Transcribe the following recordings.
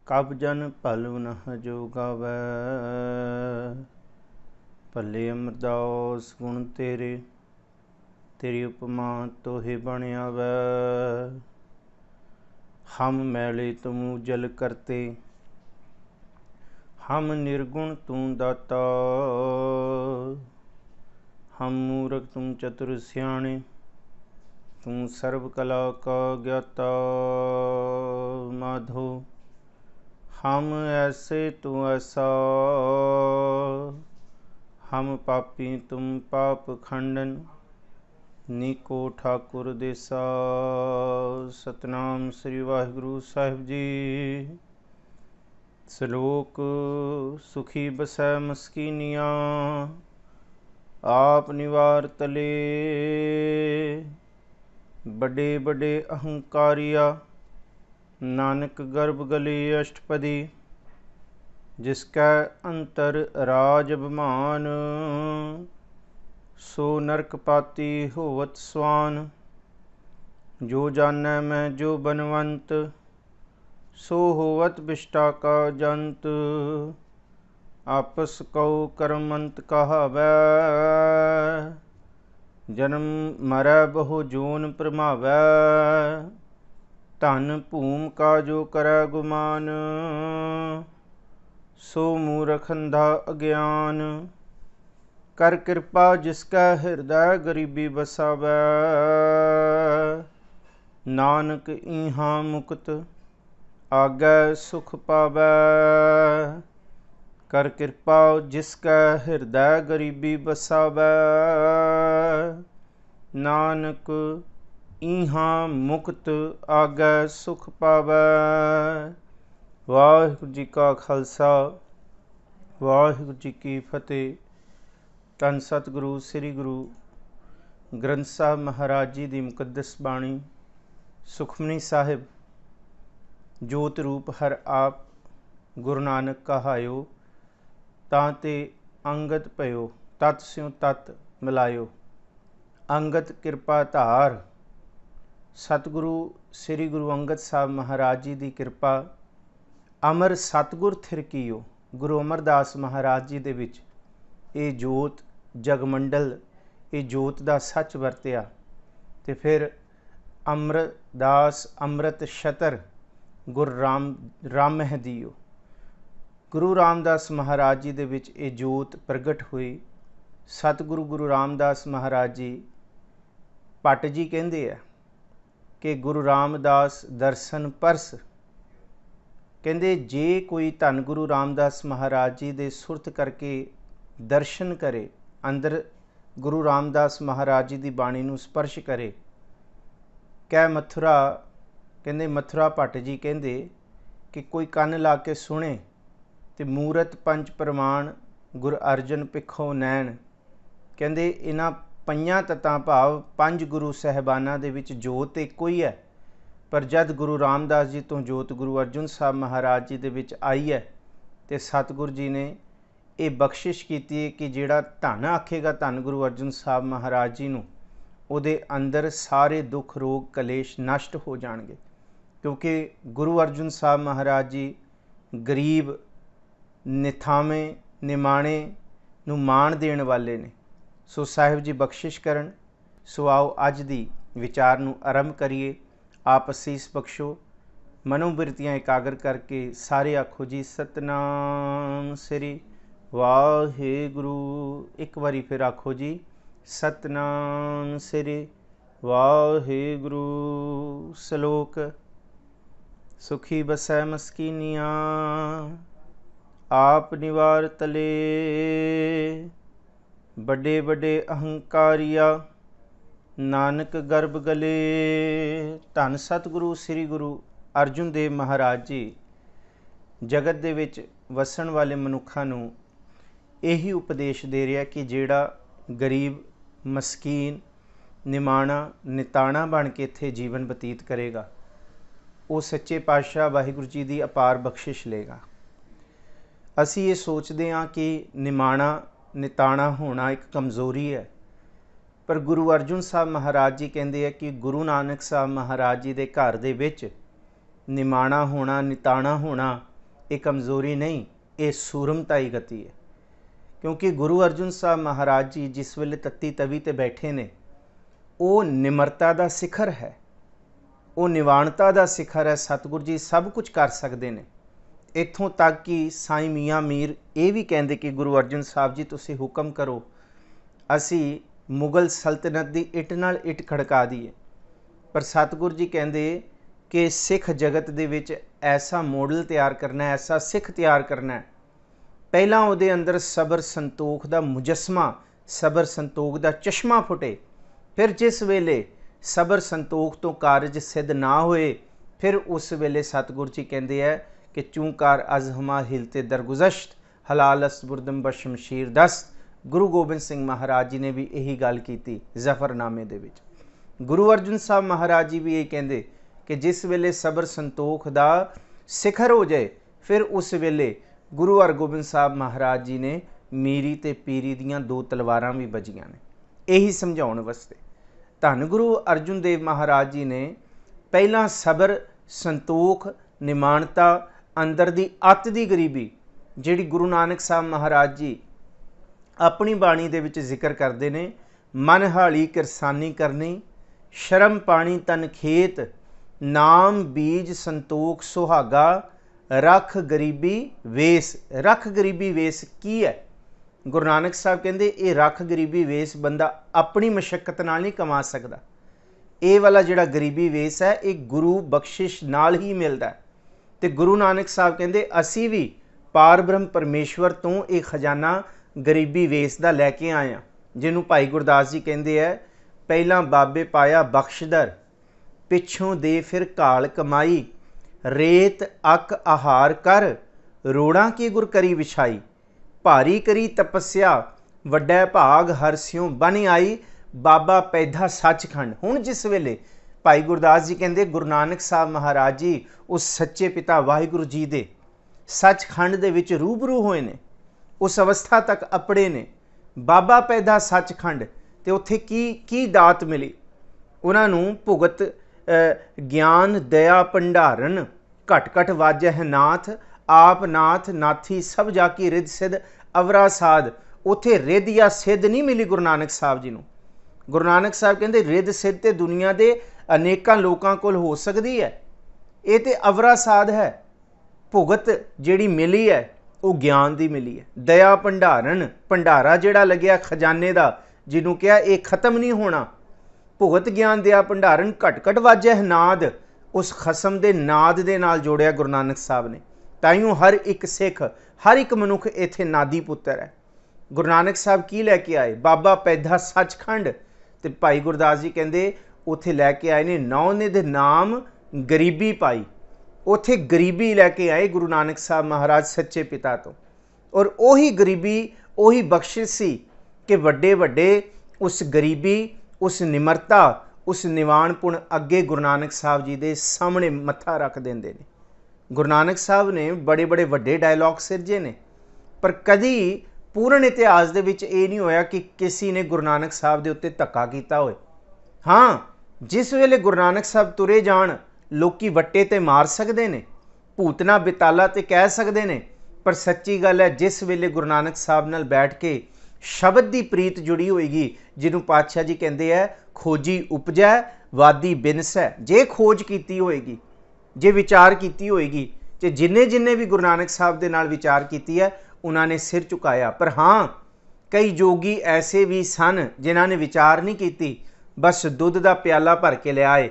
कब जन भल न जो गावै, भले अमरदास गुण तेरे, तेरी उपमा तोहे बन आवै। हम मैले तुम जल करते, हम निर्गुण तू दाता। हम मूर्ख तुम चतुर सियाणे, तू सर्व कला का ज्ञाता। माधो हम ऐसे तू ऐसा, हम पापी तुम पाप खंडन। नीको ठाकुर देसा। सतनाम श्री वाहिगुरु साहिब जी। श्लोक सुखी बसै मस्कीनिया, आप निवार तले। बड़े बड़े अहंकारिया, नानक गर्भ गले अष्टपदी। जिसका अंतर राज अभिमान, सो नरक पाती होवत स्वान। जो जानै मैं जो बनवंत, सो होवत बिष्टा का जंत। आपस कौ करमंत कहावै, जन्म मरै बहु जोन प्रमावै। धन भूम का जो करै गुमान, सो मूर्ख अंधा अज्ञान। कर कृपा जिसका हृदय गरीबी बसावै, नानक इहाँ मुक्त आगै सुख पावै। कर कृपा जिसका हृदय गरीबी बसावै, नानक इहाँ मुक्त आगै सुख पावै। वाहिगुरू जी का खालसा, वाहिगुरू जी की फतेह। धन सतगुरु श्री गुरु ग्रंथ साहब महाराज जी की मुकद्दस बाणी। सुखमनी साहिब। जोत रूप हर आप, गुरु नानक कहायो। तांते अंगत भयो, तत् स्यों तत् मिलायो। अंगत कृपा धार। सतगुरु श्री गुरु अंगद साहब महाराज जी की कृपा। अमर सतगुर थिरकीयो। गुरु अमरदास महाराज जी दे विच ये जोत जगमंडल, ये जोत का सच वरत्या। तो फिर अमरदास अमृत छतर गुरु राम महदीओ। गुरु रामदास महाराज जी दे विच ये जोत प्रगट हुई। सतगुरु गुरु रामदास महाराज जी भट्ट जी कहते हैं कि गुरु रामदास दर्शन परस। कहते जे कोई धन गुरु रामदास महाराज जी दे सुरत करके दर्शन करे, अंदर गुरु रामदास महाराज जी की बाणी नूं स्पर्श करे, कै मथुरा। कहते मथुरा भट्ट जी कहते कि कोई कन ला के सुने तो मूरत पंच प्रमाण गुरु अर्जन पिखों नैन। कहते इन्हां पंजां तत्तां भाव पंज गुरु साहिबाना दे विच जोत इक्को ही है, पर जद गुरु रामदास जी तो जोत गुरु अर्जुन साहब महाराज जी दे विच आई है तो सतगुरु जी ने ये बख्शिश की कि जिहड़ा धन आखेगा धन गुरु अर्जुन साहब महाराज जी नूं, उहदे अंदर सारे दुख रोग कलेश नष्ट हो जाणगे। क्योंकि गुरु अर्जुन साहब महाराज जी गरीब निथावे निमाणे नूं माण देण वाले ने। सो साहिब जी बख्शिश करन। सो आओ अज दी विचार नूं आरंभ करिए। आप असीस बख्शो। मनोबिरतियाँ एकागर करके सारे आखो जी सतनाम श्री वाहिगुरु। एक बारी फिर आखो जी सतनाम श्री वाहिगुरु। श्लोक सुखी बसै मस्कीनिया, आप निवार तले। बड़े बड़े अहंकारिया, नानक गर्भ गले। धन सतगुरु श्री गुरु अर्जुन देव महाराज जी जगत दे विच वसन वाले मनुखा नूं यही उपदेश दे रहा कि जिहड़ा गरीब मस्कीन निमाणा निताणा बन के इत्थे जीवन बतीत करेगा, वो सच्चे पातशाह वाहिगुरू जी की अपार बख्शिश लेगा। असी ये सोचते हाँ कि निमाणा निताणा होना एक कमज़ोरी है, पर गुरु अर्जुन साहब महाराज जी कहते हैं कि गुरु नानक साहब महाराज जी के घर दे विच निमाणा होना निताणा होना ये कमज़ोरी नहीं, ये सूरमताई गति है। क्योंकि गुरु अर्जुन साहब महाराज जी जिस वेले तत्ती तवी ते बैठे ने, वो निमरता का सिखर है, वो निवाणता का सिखर है। सतगुरु जी सब कुछ कर सकते हैं। इत्थों तक कि साईं मियाँ मीर ये भी कहते कि गुरु अर्जुन साहब जी तुसी हुक्म करो, असी मुगल सल्तनत की इट नाल इट खड़का दीए। पर सतगुरु जी कहते कि सिख जगत दे विच ऐसा मॉडल तैयार करना है, ऐसा सिख तैयार करना है, पहला उहदे अंदर सबर संतोख का मुजस्मा, सबर संतोख का चश्मा फुटे। फिर जिस वेले सबर संतोख तो कारज सिद्ध ना होए, फिर उस वेले सतगुरु जी कहते हैं कि चूंकार अज हमा हिलते दरगुजश्त, हलाल असबुरदम बशमशीर दस्त। गुरु गोबिंद सिंह महाराज जी ने भी यही गल की जफरनामे दे विच। गुरु अर्जुन साहब महाराज जी भी ये कहते कि जिस वेले सबर संतोख का सिखर हो जाए, फिर उस वेले गुरु हरगोबिंद साहब महाराज जी ने मीरी ते पीरी दियां दो तलवारां भी बजियां ने, यही समझाउण वास्ते। धन गुरु अर्जुन देव महाराज जी ने पहला सबर संतोख निमाणता अंदर दी अत दी गरीबी जिहड़ी गुरु नानक साहब महाराज जी अपनी बाणी दे विच जिक्र करते हैं, मन हाली किरसानी करनी, शर्म पानी तन खेत, नाम बीज संतोख सुहागा, रख गरीबी वेस। रख गरीबी वेस की है? गुरु नानक साहब कहते ये रख गरीबी वेस बंदा अपनी मशक्कत नाल नहीं कमा सकता। ये वाला जिहड़ा गरीबी वेस है ये गुरु बख्शिश नाल ही मिलता है। तो गुरु नानक साहब कहते असी भी पार ब्रह्म परमेश्वर तो ये खजाना गरीबी वेस का लैके आए हैं, जिन्हों भाई गुरदास जी कहते हैं, पहला बाबे पाया बख्शदर, पिछों दे फिर घाल कमाई, रेत अक आहार कर, रोड़ा की गुर करी विछाई, भारी करी तपस्या, वड्डा भाग हर स्यों बन आई, बाबा पैदा सचखंड। हुण जिस वेले भाई गुरदास जी कहते गुरु नानक साहब महाराज जी उस सच्चे पिता वाहिगुरु जी दे सचखंड दे विच रूबरू होए ने, उस अवस्था तक अपड़े ने, बाबा पैदा सचखंड, ते उत्थे की दात मिली उन्होंने? भुगत ज्ञान दया भंडारण, घट घट वाजह नाथ, आप नाथ नाथी सब जाकी रिद सिद्ध अवरा साध। उत्थे रिद या सिद्ध नहीं मिली गुरु नानक साहब जी नूं। गुरु नानक साहब कहते रिद सिद्ध ते दुनिया के अनेकों लोगों कोल हो सकती है, ये तो अवरा साध है। भुगत जिहड़ी मिली है वो ज्ञान की मिली है। दया भंडारण, भंडारा जिहड़ा लग्या खजाने का, जिन्हों कहा ये खत्म नहीं होना। भुगत ज्ञान दया भंडारण, घट घट वाजह नाद, उस खसम के नाद के नाल जोड़िया गुरु नानक साहब ने। ताइयों हर एक सिख, हर एक मनुख इत्थे नादी पुत्र है। गुरु नानक साहब की लैके आए? बाबा पैदा सचखंड। तो भाई गुरदास जी कहते उत्थे लैके आए ने नौ निध नाम गरीबी पाई। उत्थे गरीबी लैके आए गुरु नानक साहब महाराज सच्चे पिता तो, और उही गरीबी उही बख्शिश सी कि वड्डे वड्डे उस गरीबी, उस निमरता, उस निवाणपुण अगे गुरु नानक साहब जी के सामने मत्था रख देंदे ने। गुरु नानक साहब ने बड़े बड़े वड्डे डायलॉग सिरजे ने, पर कदी पूर्ण इतिहास दे विच ये नहीं होया कि किसी ने गुरु नानक साहब के उत्ते धक्का किया होए। हाँ, जिस वेले गुरु नानक साहब तुरे जाण लोकी वट्टे ते मार सकते हैं, भूतना बिताला ते कह सकते हैं, पर सच्ची गल है जिस वेले गुरु नानक साहब नाल बैठ के शब्द की प्रीत जुड़ी होएगी, जिन्हों पातशाह जी कहते हैं खोजी उपजै वादी बिनसै। जे खोज की होएगी, जे विचार की होएगी, जे जिन्ने जिन्ने भी गुरु नानक साहब के नाल विचार की है उन्होंने सिर झुकाया। पर हाँ, कई जोगी ऐसे भी सन जिन्होंने विचार नहीं की, बस दुध का प्याला भर के लियाए,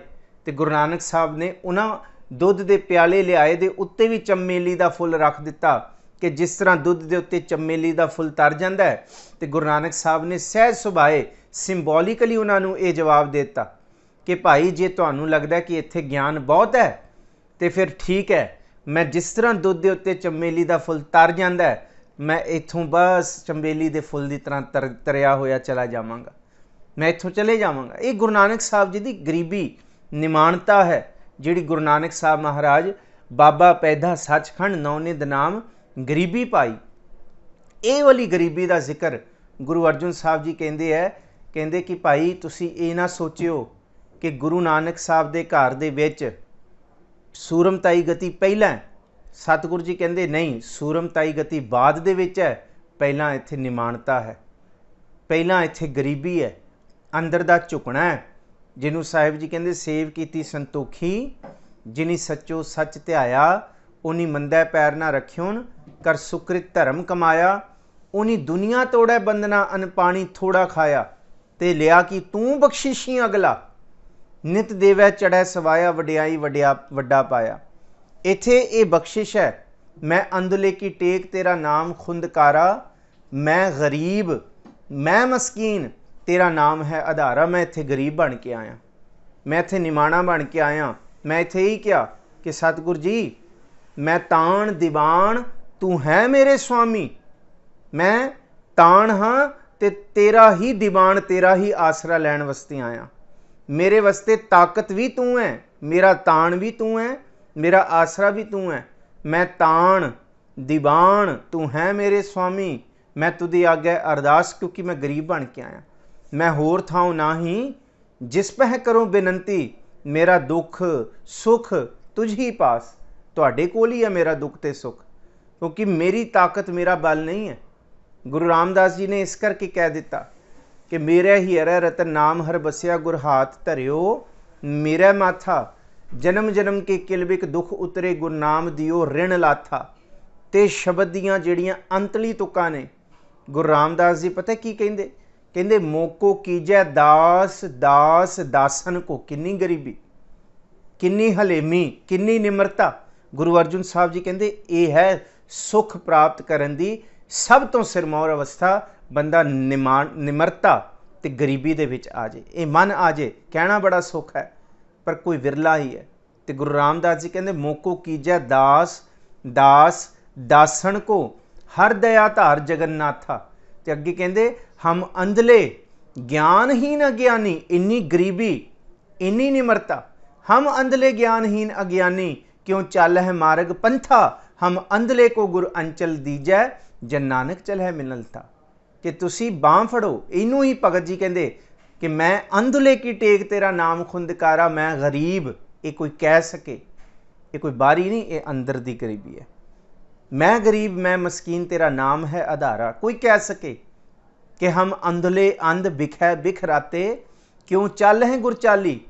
तो गुरु नानक साहब ने उन्होंने दुध के प्याले लियाए दे उत्ते भी चमेली का फुल रख दिता कि जिस तरह दुध के उत्ते चमेली का फुल तर जाता है। तो गुरु नानक साहब ने सहज सुभाए सिंबॉलिकली उन्होंने ये जवाब देता कि भाई जे तुहानूं लगदा कि इत्थे ज्ञान बहुत है तो फिर ठीक है, मैं जिस तरह दुध के उत्ते चमेली का फुल तर जाता है, मैं इत्थों बस चमेली के फुल की तरह तरिया होया चला जावांगा, मैं इत्थों चले जावांगा। ये गुरु नानक साहब जी की गरीबी निमाणता है, जिहड़ी गुरु नानक साहब महाराज बाबा पैदा सचखंड नौनिध नाम गरीबी पाई। ये वाली गरीबी का जिक्र गुरु अर्जुन साहब जी कहते हैं, कहते कि भाई तुसी ये ना सोचियो कि गुरु नानक साहब के घर दे विच सूरमताई गति पहला है, सतगुरु जी कहते नहीं, सूरमताई गति बाद दे विच है, पहला इत्थे निमाणता है, पहला इत्थे गरीबी है, अंदर दा झुकना है। जिन्हों साहिब जी कहते सेव कीती संतोखी, जिनी सच्चो सच ध्याया, उनी मंदै पैर ना रखियोन, कर सुकृत धर्म कमाया, उनी दुनिया तोड़ै बंदना, अन पानी थोड़ा खाया, ते लिया कि तू बख्शिशी अगला, नित देवै चढ़ै सवाया, वड्याई वड्डा पाया। इत्थे ये बख्शिश है, मैं अंधले की टेक तेरा नाम खुंदकारा, मैं गरीब मैं मस्कीन तेरा नाम है आधारा। मैं इत्थे गरीब बन के आया, मैं इत्थे निमाणा बन के आया। मैं इत्थे ही क्या कि सतगुरु जी मैं ताण दीवान, तू है मेरे स्वामी, मैं ताण हाँ ते तेरा ही दीवान, तेरा ही आसरा लैण वास्ते आया। मेरे वास्ते ताकत भी तू है, मेरा ताण भी तू है, मेरा आसरा भी तू है। मैं ताण दीवान, तू है मेरे स्वामी, मैं तुझे आगे अरदास, क्योंकि मैं गरीब बन के आया। मैं होर थाऊं नाही, जिस पह करूं बेनंती, मेरा दुख सुख तुझ ही पास। तुहाडे कोल ही है मेरा दुख ते सुख, क्योंकि मेरी ताकत मेरा बल नहीं है। गुरु रामदास जी ने इस करके कह दिता कि मेरे ही हरै रतन नाम हर बसिया, गुर हाथ धरियो मेरा माथा, जन्म जन्म के किलबिक दुख उतरे, गुरनाम दियो ऋण लाथा। ते शब्द दियां जिहड़ियां अंतली तुकां ने, गुरु रामदास जी पता की कहंदे, कहंदे मोको कीजै दास दास, दासन को किन्नी गरीबी, किन्नी हलेमी, किन्नी निमरता। गुरु अर्जुन साहब जी कहंदे ये है सुख प्राप्त करन दी सब तो सिरमौर अवस्था, बंदा निमरता ते गरीबी दे विच आ जाए, ये मन आ जाए। कहना बड़ा सुख है पर कोई विरला ही है। तो गुरु रामदास जी कहते मोको कीजै दास दास, दासन को हर दया धार जगन्नाथा। तो अगे कहते हम अंधले ज्ञानहीन अज्ञानी, इन्नी गरीबी इन्नी निमरता। हम अंधले ज्ञानहीन अज्ञानी, क्यों चल है मार्ग पंथा, हम अंधले को गुर अंचल दीजै, जन नानक चल है मिलल था। कि तुसी बांह फड़ो, इनू ही भगत जी कहते कि मैं अंधले की टेक तेरा नाम खुंदकारा, मैं गरीब। ये कोई कह सके, ये कोई बारी नहीं, ये अंदर दी गरीबी है। मैं गरीब मैं मस्कीन तेरा नाम है आधारा। कोई कह सके कि हम अंधले अंध बिखै बिखराते, क्यों चल हैं गुर चाली,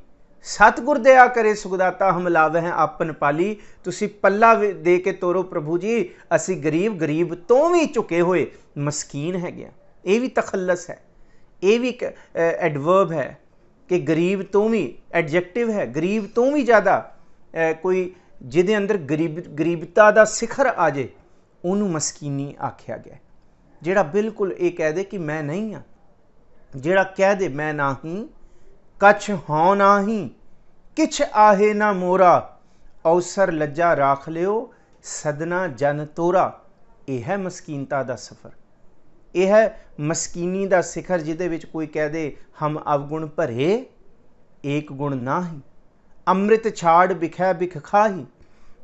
सतगुर दया करे सुखदाता, हम लावे हैं आपन पाली। तुसी पल्ला दे के तोरो प्रभु जी, असी गरीब गरीब तो भी झुके हुए मस्कीन है गया। ये भी तखल्लस है, ये भी एडवर्ब है कि गरीब तो भी एडजैक्टिव है, गरीब तो भी ज़्यादा कोई जिहदे अंदर गरीबता दा सिखर आ जाए उन्होंने मस्कीनी आख्या गया। जिहड़ा बिल्कुल ये कह दे कि मैं नहीं हाँ, जिहड़ा कह दे मैं नाही, कछ हों नाही, किछ आहे ना मोरा, अवसर लज्जा राख लियो, सदना जन तोरा। यह है मस्कीनता दा सफ़र, यह है मस्कीनी दा सिखर, जिहदे विच कोई कह दे हम अवगुण भरे एक गुण नाही, अमृत छाड़ बिखै बिख खाही,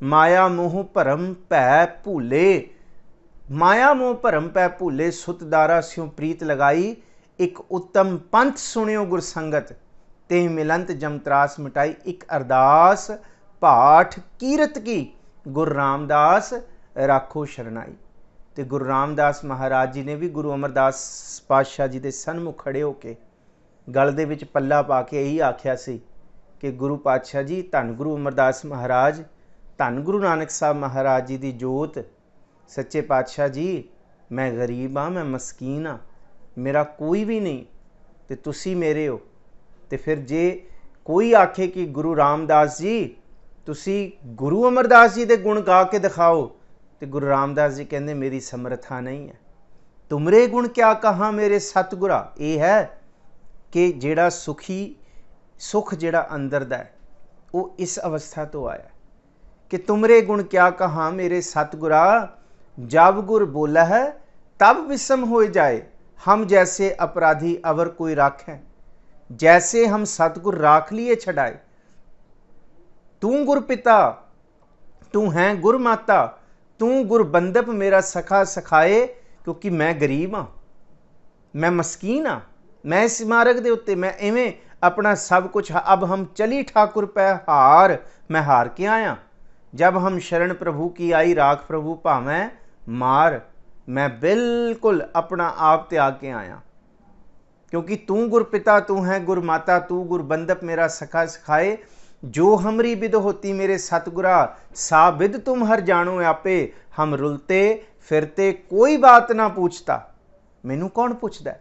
माया मोह भरम भै भूले। माया मोह भरम भै भूले, सुतदारा स्यों प्रीत लगाई, एक उत्तम पंथ सुनियो गुरसंगत, ते मिलंत जमत्रास मिटाई। एक अरदास पाठ कीरत की, गुरु रामदास राखो शरणाई। तो गुरु रामदास महाराज जी ने भी गुरु अमरदास पातशाह जी के सन्मुख खड़े होके गल दे विच पल्ला पा के यही आख्या सी कि गुरु पातशाह जी, धन गुरु अमरदास महाराज, धन गुरु नानक साहब महाराज जी की जोत, सच्चे पातशाह जी मैं गरीब हाँ, मैं मस्कीन हाँ, मेरा कोई भी नहीं, तो तुसी मेरे हो। तो फिर जे कोई आखे कि गुरु रामदास जी तुसी गुरु अमरदास जी के गुण गा के दिखाओ, तो गुरु रामदास जी कहते मेरी समर्था नहीं है। तुमरे गुण क्या कहा मेरे सतगुरा। ये है कि जेड़ा सुखी सुख जेड़ा अंदर दा है वो इस अवस्था तो आया कि तुमरे गुण क्या कहा मेरे सतगुरा, जब गुर बोला है तब विषम हो जाए, हम जैसे अपराधी अवर कोई राखें, जैसे हम सतगुर राख लिए छड़ाए। तू गुर पिता तू है गुर माता, तू गुर बंदप मेरा सखा सखाए, क्योंकि मैं गरीब हाँ, मैं मस्कीन हाँ, मैं इस मार्ग के उत्ते मैं इवें अपना सब कुछ, अब हम चली ठाकुर पै हार, मैं हार के आया। जब हम शरण प्रभु की आई राख प्रभु भावें मार। मैं बिल्कुल अपना आप त्याग के आया, क्योंकि तू गुर पिता तू है गुर माता, तू गुर बंदप मेरा सखा सिखाए। जो हमरी विद होती मेरे सतगुरा, सा विद तुम हर जानो आपे। हम रुलते फिरते कोई बात ना पूछता, मैनू कौन पूछता?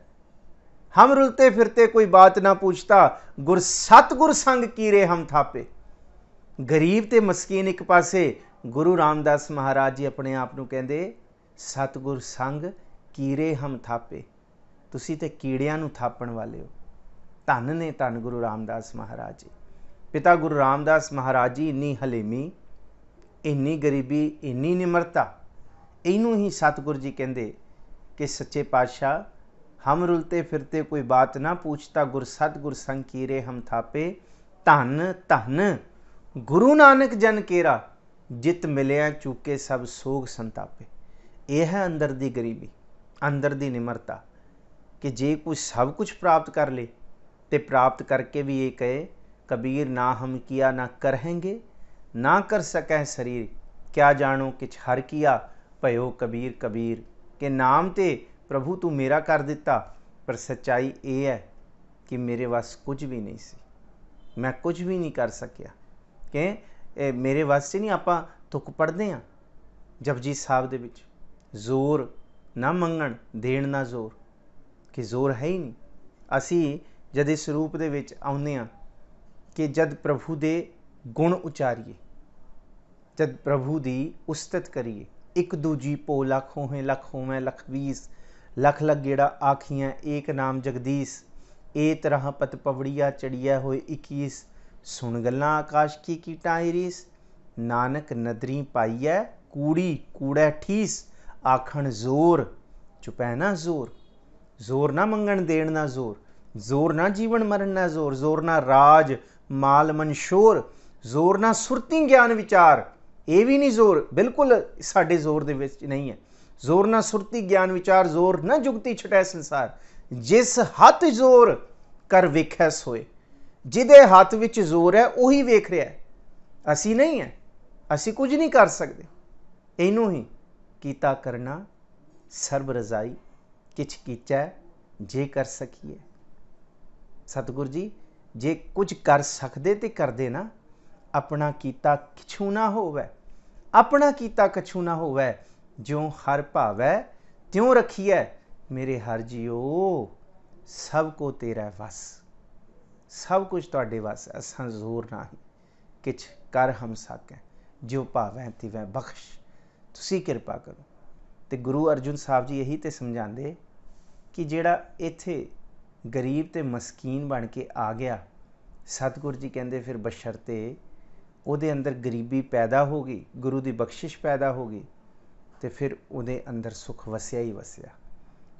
हम रुलते फिरते कोई बात ना पूछता, गुर सतगुर संग कीरे हम थापे। गरीब ते मस्कीन एक पासे, गुरु रामदास महाराज जी अपने आप नूं कहंदे सतगुर संग कीरे हम थापे। तुसी ते कीड़ियां नूं थापण वाले हो। धन ने धन गुरु रामदास महाराज जी। पिता गुरु रामदास महाराज जी इन्नी हलेमी, इन्नी गरीबी, इन्नी निमरता, इनू ही सतगुर जी कहंदे कि सच्चे पातशाह हम रुलते फिरते कोई बात ना पूछता, गुर सतगुर संग कीरे हम थापे। धन धन गुरु नानक जन केरा, जित मिलिया चूके सब सोग संतापे। यह है अंदर दी गरीबी, अंदर दी निमरता, कि जे कुछ सब कुछ प्राप्त कर ले तो प्राप्त करके भी ये कहे कबीर ना हम किया ना करहेंगे, ना कर सकें शरीर, क्या जानो किछ हर किया भयो कबीर कबीर। के नाम ते प्रभु तू मेरा कर दिता, पर सच्चाई ये है कि मेरे वास कुछ भी नहीं सी, मैं कुछ भी नहीं कर सकिया। कि मेरे वास नहीं, आपां तुक पढ़ते हैं जपजी साहब दे विच, जोर ना मंगण देण ना जोर, कि जोर है ही नहीं। असी जद इस रूप दे विच आउंदे हां कि जद प्रभु दे गुण उचारीए, जद प्रभु दी उस्तत करिए, एक दूजी पो लख होवें लख होवें लख बीस, लख लख गेड़ा आखियां एक नाम जगदीश। ए तरह पत पवड़िया चढ़िया होए 21, सुन गल्लां आकाश की कीटां इरीस। नानक नदरी पाईऐ कूड़ी कूड़ै ठीस, आखण जोर चुपै ना जोर। जोर ना मंगण देण ना जोर, जोर ना जीवन मरण ना जोर, जोर ना राज माल मनशोर, जोर ना सुरती ज्ञान विचार, ये भी नहीं जोर, बिल्कुल साडे जोर दे विच नहीं है। जोर ना सुरती ज्ञान विचार, जोर ना जुगती छटै संसार। जिस हथ जोर कर वेखै सोए, जिदे हथ विच जोर है उही वेख रहा है, असी नहीं है, असी कुछ नहीं कर सकते। इनू ही कीता करना सर्ब रजाई, किछ कीचै जे कर सकीए। सतगुर जी जे कुछ कर सकते तो करदे ना, अपना कीता किछू ना होवै, अपना कीता कछू ना होवै। ज्यों हर भावै त्यों रखिए, मेरे हर जियो सब को तेरा वस। सब कुछ तुहाडे वस, असां जोर ना ही किछ कर हम सकें, जो भावै तिवै बख्श, तुसी किरपा करो। तो गुरु अर्जुन साहब जी यही तो समझाते कि जिहड़ा इत्थे गरीब ते मस्कीन बन के आ गया, सतगुर जी कहते फिर बशरते ਉਹਦੇ अंदर गरीबी पैदा हो गई, गुरु की बख्शिश पैदा हो गई, तो फिर ਉਹਦੇ अंदर सुख वसिया ही वसिया।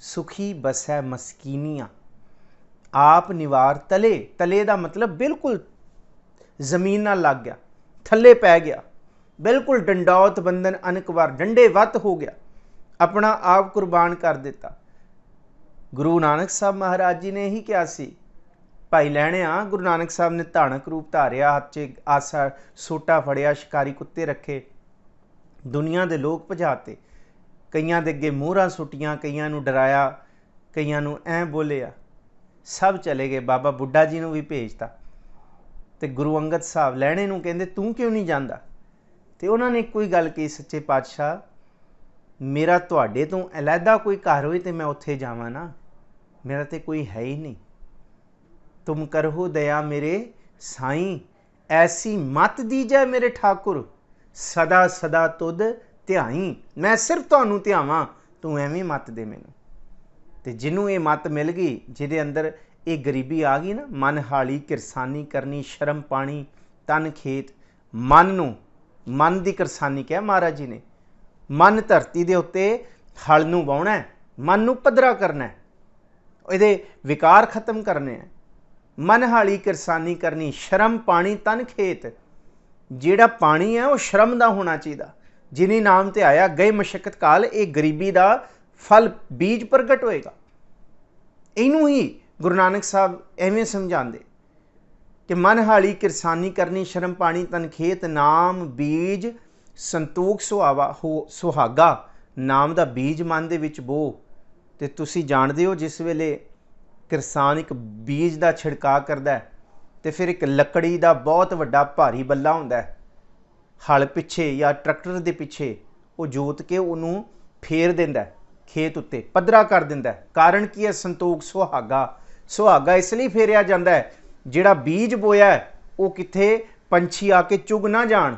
सुखी बसै मस्कीनियाँ आप निवार तले, तले का मतलब बिल्कुल जमीन नाल लग गया, थले पै गया, बिल्कुल डंडौत बंधन अनक बार डंडे वत हो गया, अपना आप कुर्बान कर दिता। गुरु नानक साहब महाराज जी ने ही क्या सी, भाई लैणिया गुरु नानक साहब ने धानक रूप धारिया, हाथ च आसा सोटा फड़िया, शिकारी कुत्ते रखे, दुनिया के लोग भजाते, कईयां दे अगे मोहरां सुटियां, कईयां नूं डराया, कईयां नूं ऐ बोलिया, सब चले गए। बाबा बुड्ढा जी नूं भी भेजता, तो गुरु अंगद साहब लैणे नूं कहंदे तूं क्यों नहीं जांदा? तो उन्होंने एक कोई गल कही, सच्चे पातशाह मेरा तुहाडे तो अलहदा कोई घर होए तो मैं उत्थे जावां ना, मेरा तो कोई है ही नहीं। तुम करहो दया मेरे साईं, ऐसी मत दीजै मेरे ठाकुर, सदा सदा तुद ध्याई। मैं सिर्फ तुहानूं ध्यावां, तू एवें मत दे मैनूं। तो जिन्हों ये मत मिल गई, जिहदे अंदर ये गरीबी आ गई ना, मन हाली किरसानी करनी, शर्म पानी तन खेत, मन नूं मन की किरसानी कहा महाराज जी ने। मन धरती के उत्ते हल नूं वाहुणा है, मन नूं पद्धरा करना है, इहदे विकार खत्म करने हैं। मन हाली किरसानी करनी, शर्म पानी तन खेत, जिहड़ा पानी है वह श्रम का होना चाहिए। जिन्हें नाम ते आया गए मशक्कत काल, ये गरीबी का फल बीज प्रगट होएगा। इनू ही गुरु नानक साहब एवें समझाते कि मन हाली किरसानी करनी, शर्म पानी तन खेत, नाम बीज ਸੰਤੋਖ ਸੁਹਾਗਾ ਨਾਮ ਦਾ ਬੀਜ ਮਨ ਦੇ ਵਿੱਚ ਬੋ। ਤੇ ਤੁਸੀਂ ਜਾਣਦੇ ਹੋ ਜਿਸ ਵੇਲੇ ਕਿਸਾਨ ਇੱਕ ਬੀਜ ਦਾ ਛਿੜਕਾਅ ਕਰਦਾ ਤੇ ਫਿਰ ਇੱਕ ਲੱਕੜੀ ਦਾ ਬਹੁਤ ਵੱਡਾ ਭਾਰੀ ਬੱਲਾ ਹੁੰਦਾ ਹੈ, ਹਲ ਪਿੱਛੇ ਜਾਂ ਟਰੈਕਟਰ ਦੇ ਪਿੱਛੇ ਉਹ ਜੋਤ ਕੇ ਉਹਨੂੰ ਫੇਰ ਦਿੰਦਾ ਖੇਤ ਉੱਤੇ, ਪੱਧਰਾ ਕਰ ਦਿੰਦਾ। ਕਾਰਨ ਕੀ ਹੈ? ਸੰਤੋਖ ਸੁਹਾਗਾ। ਸੁਹਾਗਾ ਇਸ ਲਈ ਫੇਰਿਆ ਜਾਂਦਾ ਹੈ ਜਿਹੜਾ ਬੀਜ ਬੋਇਆ ਉਹ ਕਿੱਥੇ ਪੰਛੀ ਆ ਕੇ ਚੁਗ ਨਾ ਜਾਣ,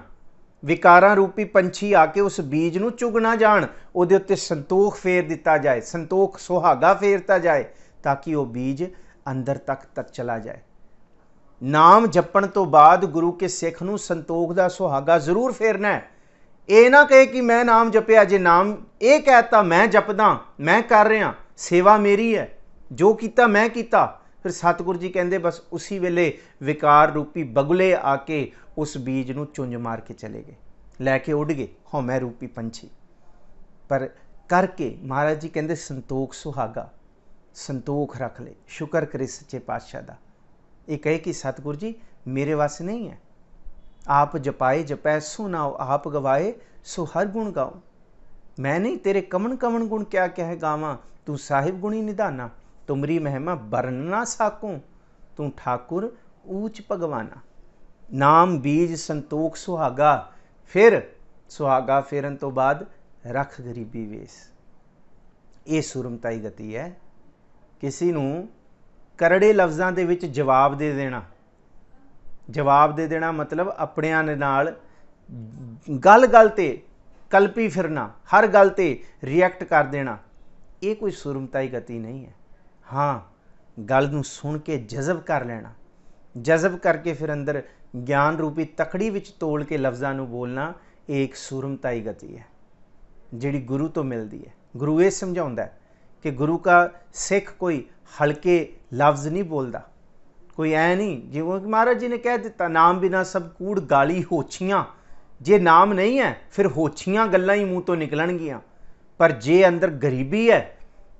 ਵਿਕਾਰਾਂ ਰੂਪੀ ਪੰਛੀ ਆ ਕੇ ਉਸ ਬੀਜ ਨੂੰ ਚੁਗ ਨਾ ਜਾਣ, ਉਹਦੇ ਉੱਤੇ ਸੰਤੋਖ ਫੇਰ ਦਿੱਤਾ ਜਾਏ, ਸੰਤੋਖ ਸੁਹਾਗਾ ਫੇਰਤਾ ਜਾਏ ਤਾਂ ਕਿ ਉਹ ਬੀਜ ਅੰਦਰ ਤੱਕ ਚਲਾ ਜਾਏ। ਨਾਮ ਜਪਣ ਤੋਂ ਬਾਅਦ ਗੁਰੂ ਕੇ ਸਿੱਖ ਨੂੰ ਸੰਤੋਖ ਦਾ ਸੁਹਾਗਾ ਜ਼ਰੂਰ ਫੇਰਨਾ ਹੈ। ਇਹ ਨਾ ਕਹੇ ਕਿ ਮੈਂ ਨਾਮ ਜਪਿਆ, ਜੇ ਨਾਮ ਇਹ ਕਹਿਤਾ ਮੈਂ ਜਪਦਾ, ਮੈਂ ਕਰ ਰਿਹਾ, ਸੇਵਾ ਮੇਰੀ ਹੈ, ਜੋ ਕੀਤਾ ਮੈਂ ਕੀਤਾ, ਫਿਰ ਸਤਿਗੁਰੂ ਜੀ ਕਹਿੰਦੇ ਬਸ ਉਸੇ ਵੇਲੇ ਵਿਕਾਰ ਰੂਪੀ ਬਗਲੇ ਆ ਕੇ ਉਸ ਬੀਜ ਨੂੰ ਚੁੰਝ ਮਾਰ ਕੇ ਚਲੇ ਗਏ, ਲੈ ਕੇ ਉੱਡ ਗਏ ਹਉਮੈ ਰੂਪੀ ਪੰਛੀ। ਪਰ ਕਰਕੇ ਮਹਾਰਾਜ ਜੀ ਕਹਿੰਦੇ ਸੰਤੋਖ ਸੁਹਾਗਾ, ਸੰਤੋਖ ਰੱਖ ਲੈ, ਸ਼ੁਕਰ ਕਰੇ ਸੱਚੇ ਪਾਤਸ਼ਾਹ ਦਾ। ਇਹ ਕਹੇ ਕਿ ਸਤਿਗੁਰੂ ਜੀ ਮੇਰੇ ਵੱਸ ਨਹੀਂ ਹੈ, ਆਪ ਜਪਾਏ ਜਪੈ ਸੋ ਨਾਉ, ਆਪ ਗਵਾਏ ਸੋ ਹਰ ਗੁਣ ਗਾਓ। ਮੈਂ ਨਹੀਂ ਤੇਰੇ ਕਮਨ ਕਮਨ ਗੁਣ ਕਿਆ ਕਹਿ ਗਾਵਾਂ, ਤੂੰ ਸਾਹਿਬ ਗੁਣੀ ਨਿਧਾਨਾ, ਤੁਮਰੀ ਮਹਿਮਾ ਬਰਨ ਨਾ ਸਾਕੂੰ, ਤੂੰ ਠਾਕੁਰ ਊਚ ਭਗਵਾਨਾ। ਨਾਮ ਬੀਜ ਸੰਤੋਖ ਸੁਹਾਗਾ, ਫਿਰ ਸੁਹਾਗਾ ਫੇਰਨ ਤੋਂ ਬਾਅਦ ਰੱਖ ਗਰੀਬੀ ਵੇਸ। ਇਹ ਸੁਰਮਤਾਈ ਗਤੀ ਹੈ। ਕਿਸੇ ਨੂੰ ਕਰੜੇ ਲਫ਼ਜ਼ਾਂ ਦੇ ਵਿੱਚ ਜਵਾਬ ਦੇ ਦੇਣਾ, ਜਵਾਬ ਦੇ ਦੇਣਾ ਮਤਲਬ ਆਪਣਿਆਂ ਦੇ ਨਾਲ ਗੱਲ ਤੇ ਕਲਪੀ ਫਿਰਨਾ, ਹਰ ਗੱਲ ਤੇ ਰਿਐਕਟ ਕਰ ਦੇਣਾ, ਇਹ ਕੋਈ ਸੁਰਮਤਾਈ ਗਤੀ ਨਹੀਂ ਹੈ। ਹਾਂ, ਗੱਲ ਨੂੰ ਸੁਣ ਕੇ ਜਜ਼ਬ ਕਰ ਲੈਣਾ, ਜਜ਼ਬ ਕਰਕੇ ਫਿਰ ਅੰਦਰ ਗਿਆਨ ਰੂਪੀ ਤਕੜੀ ਵਿੱਚ ਤੋਲ ਕੇ ਲਫ਼ਜ਼ਾਂ ਨੂੰ ਬੋਲਣਾ, ਇਹ ਇੱਕ ਸੁਰਮਤਾਈ ਗਤੀ ਹੈ ਜਿਹੜੀ ਗੁਰੂ ਤੋਂ ਮਿਲਦੀ ਹੈ। ਗੁਰੂ ਇਹ ਸਮਝਾਉਂਦਾ ਕਿ ਗੁਰੂ ਕਾ ਸਿੱਖ ਕੋਈ ਹਲਕੇ ਲਫ਼ਜ਼ ਨਹੀਂ ਬੋਲਦਾ, ਕੋਈ ਐ ਨਹੀਂ ਜਿਵੇਂ ਮਹਾਰਾਜ ਜੀ ਨੇ ਕਹਿ ਦਿੱਤਾ ਨਾਮ ਬਿਨਾ ਸਭ ਕੂੜ ਗਾਲੀ ਹੋਛੀਆਂ। ਜੇ ਨਾਮ ਨਹੀਂ ਹੈ ਫਿਰ ਹੋਛੀਆਂ ਗੱਲਾਂ ਹੀ ਮੂੰਹ ਤੋਂ ਨਿਕਲਣਗੀਆਂ, ਪਰ ਜੇ ਅੰਦਰ ਗਰੀਬੀ ਹੈ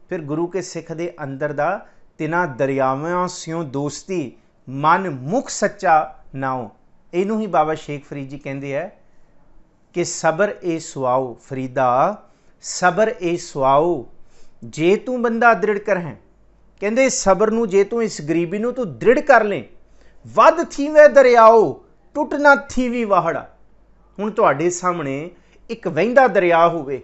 ਫਿਰ ਗੁਰੂ ਕੇ ਸਿੱਖ ਦੇ ਅੰਦਰ ਦਾ ਤਿਨਾਂ ਦਰਿਆਵਾਂ ਸਿਓ ਦੋਸਤੀ, ਮਨ ਮੁਖ ਸੱਚਾ ਨਾਉ। ਇਹਨੂੰ ਹੀ ਬਾਬਾ ਸ਼ੇਖ ਫਰੀਦ ਜੀ ਕਹਿੰਦੇ ਹੈ ਕਿ ਸਬਰ ਏ ਸੁਆਓ ਫਰੀਦਾ, ਸਬਰ ਏ ਸੁਆਓ, ਜੇ ਤੂੰ ਬੰਦਾ ਦ੍ਰਿੜ ਕਰ ਹੈ। ਕਹਿੰਦੇ ਸਬਰ ਨੂੰ ਜੇ ਤੂੰ ਇਸ ਗਰੀਬੀ ਨੂੰ ਤੂੰ ਦ੍ਰਿੜ ਕਰ ਲੈ, ਵੱਧ ਥੀਵੇਂ ਦਰਿਆਓ ਟੁੱਟ ਨਾ ਥੀਵੀ ਵਾਹੜਾ। ਹੁਣ ਤੁਹਾਡੇ ਸਾਹਮਣੇ ਇੱਕ ਵਹਿੰਦਾ ਦਰਿਆ ਹੋਵੇ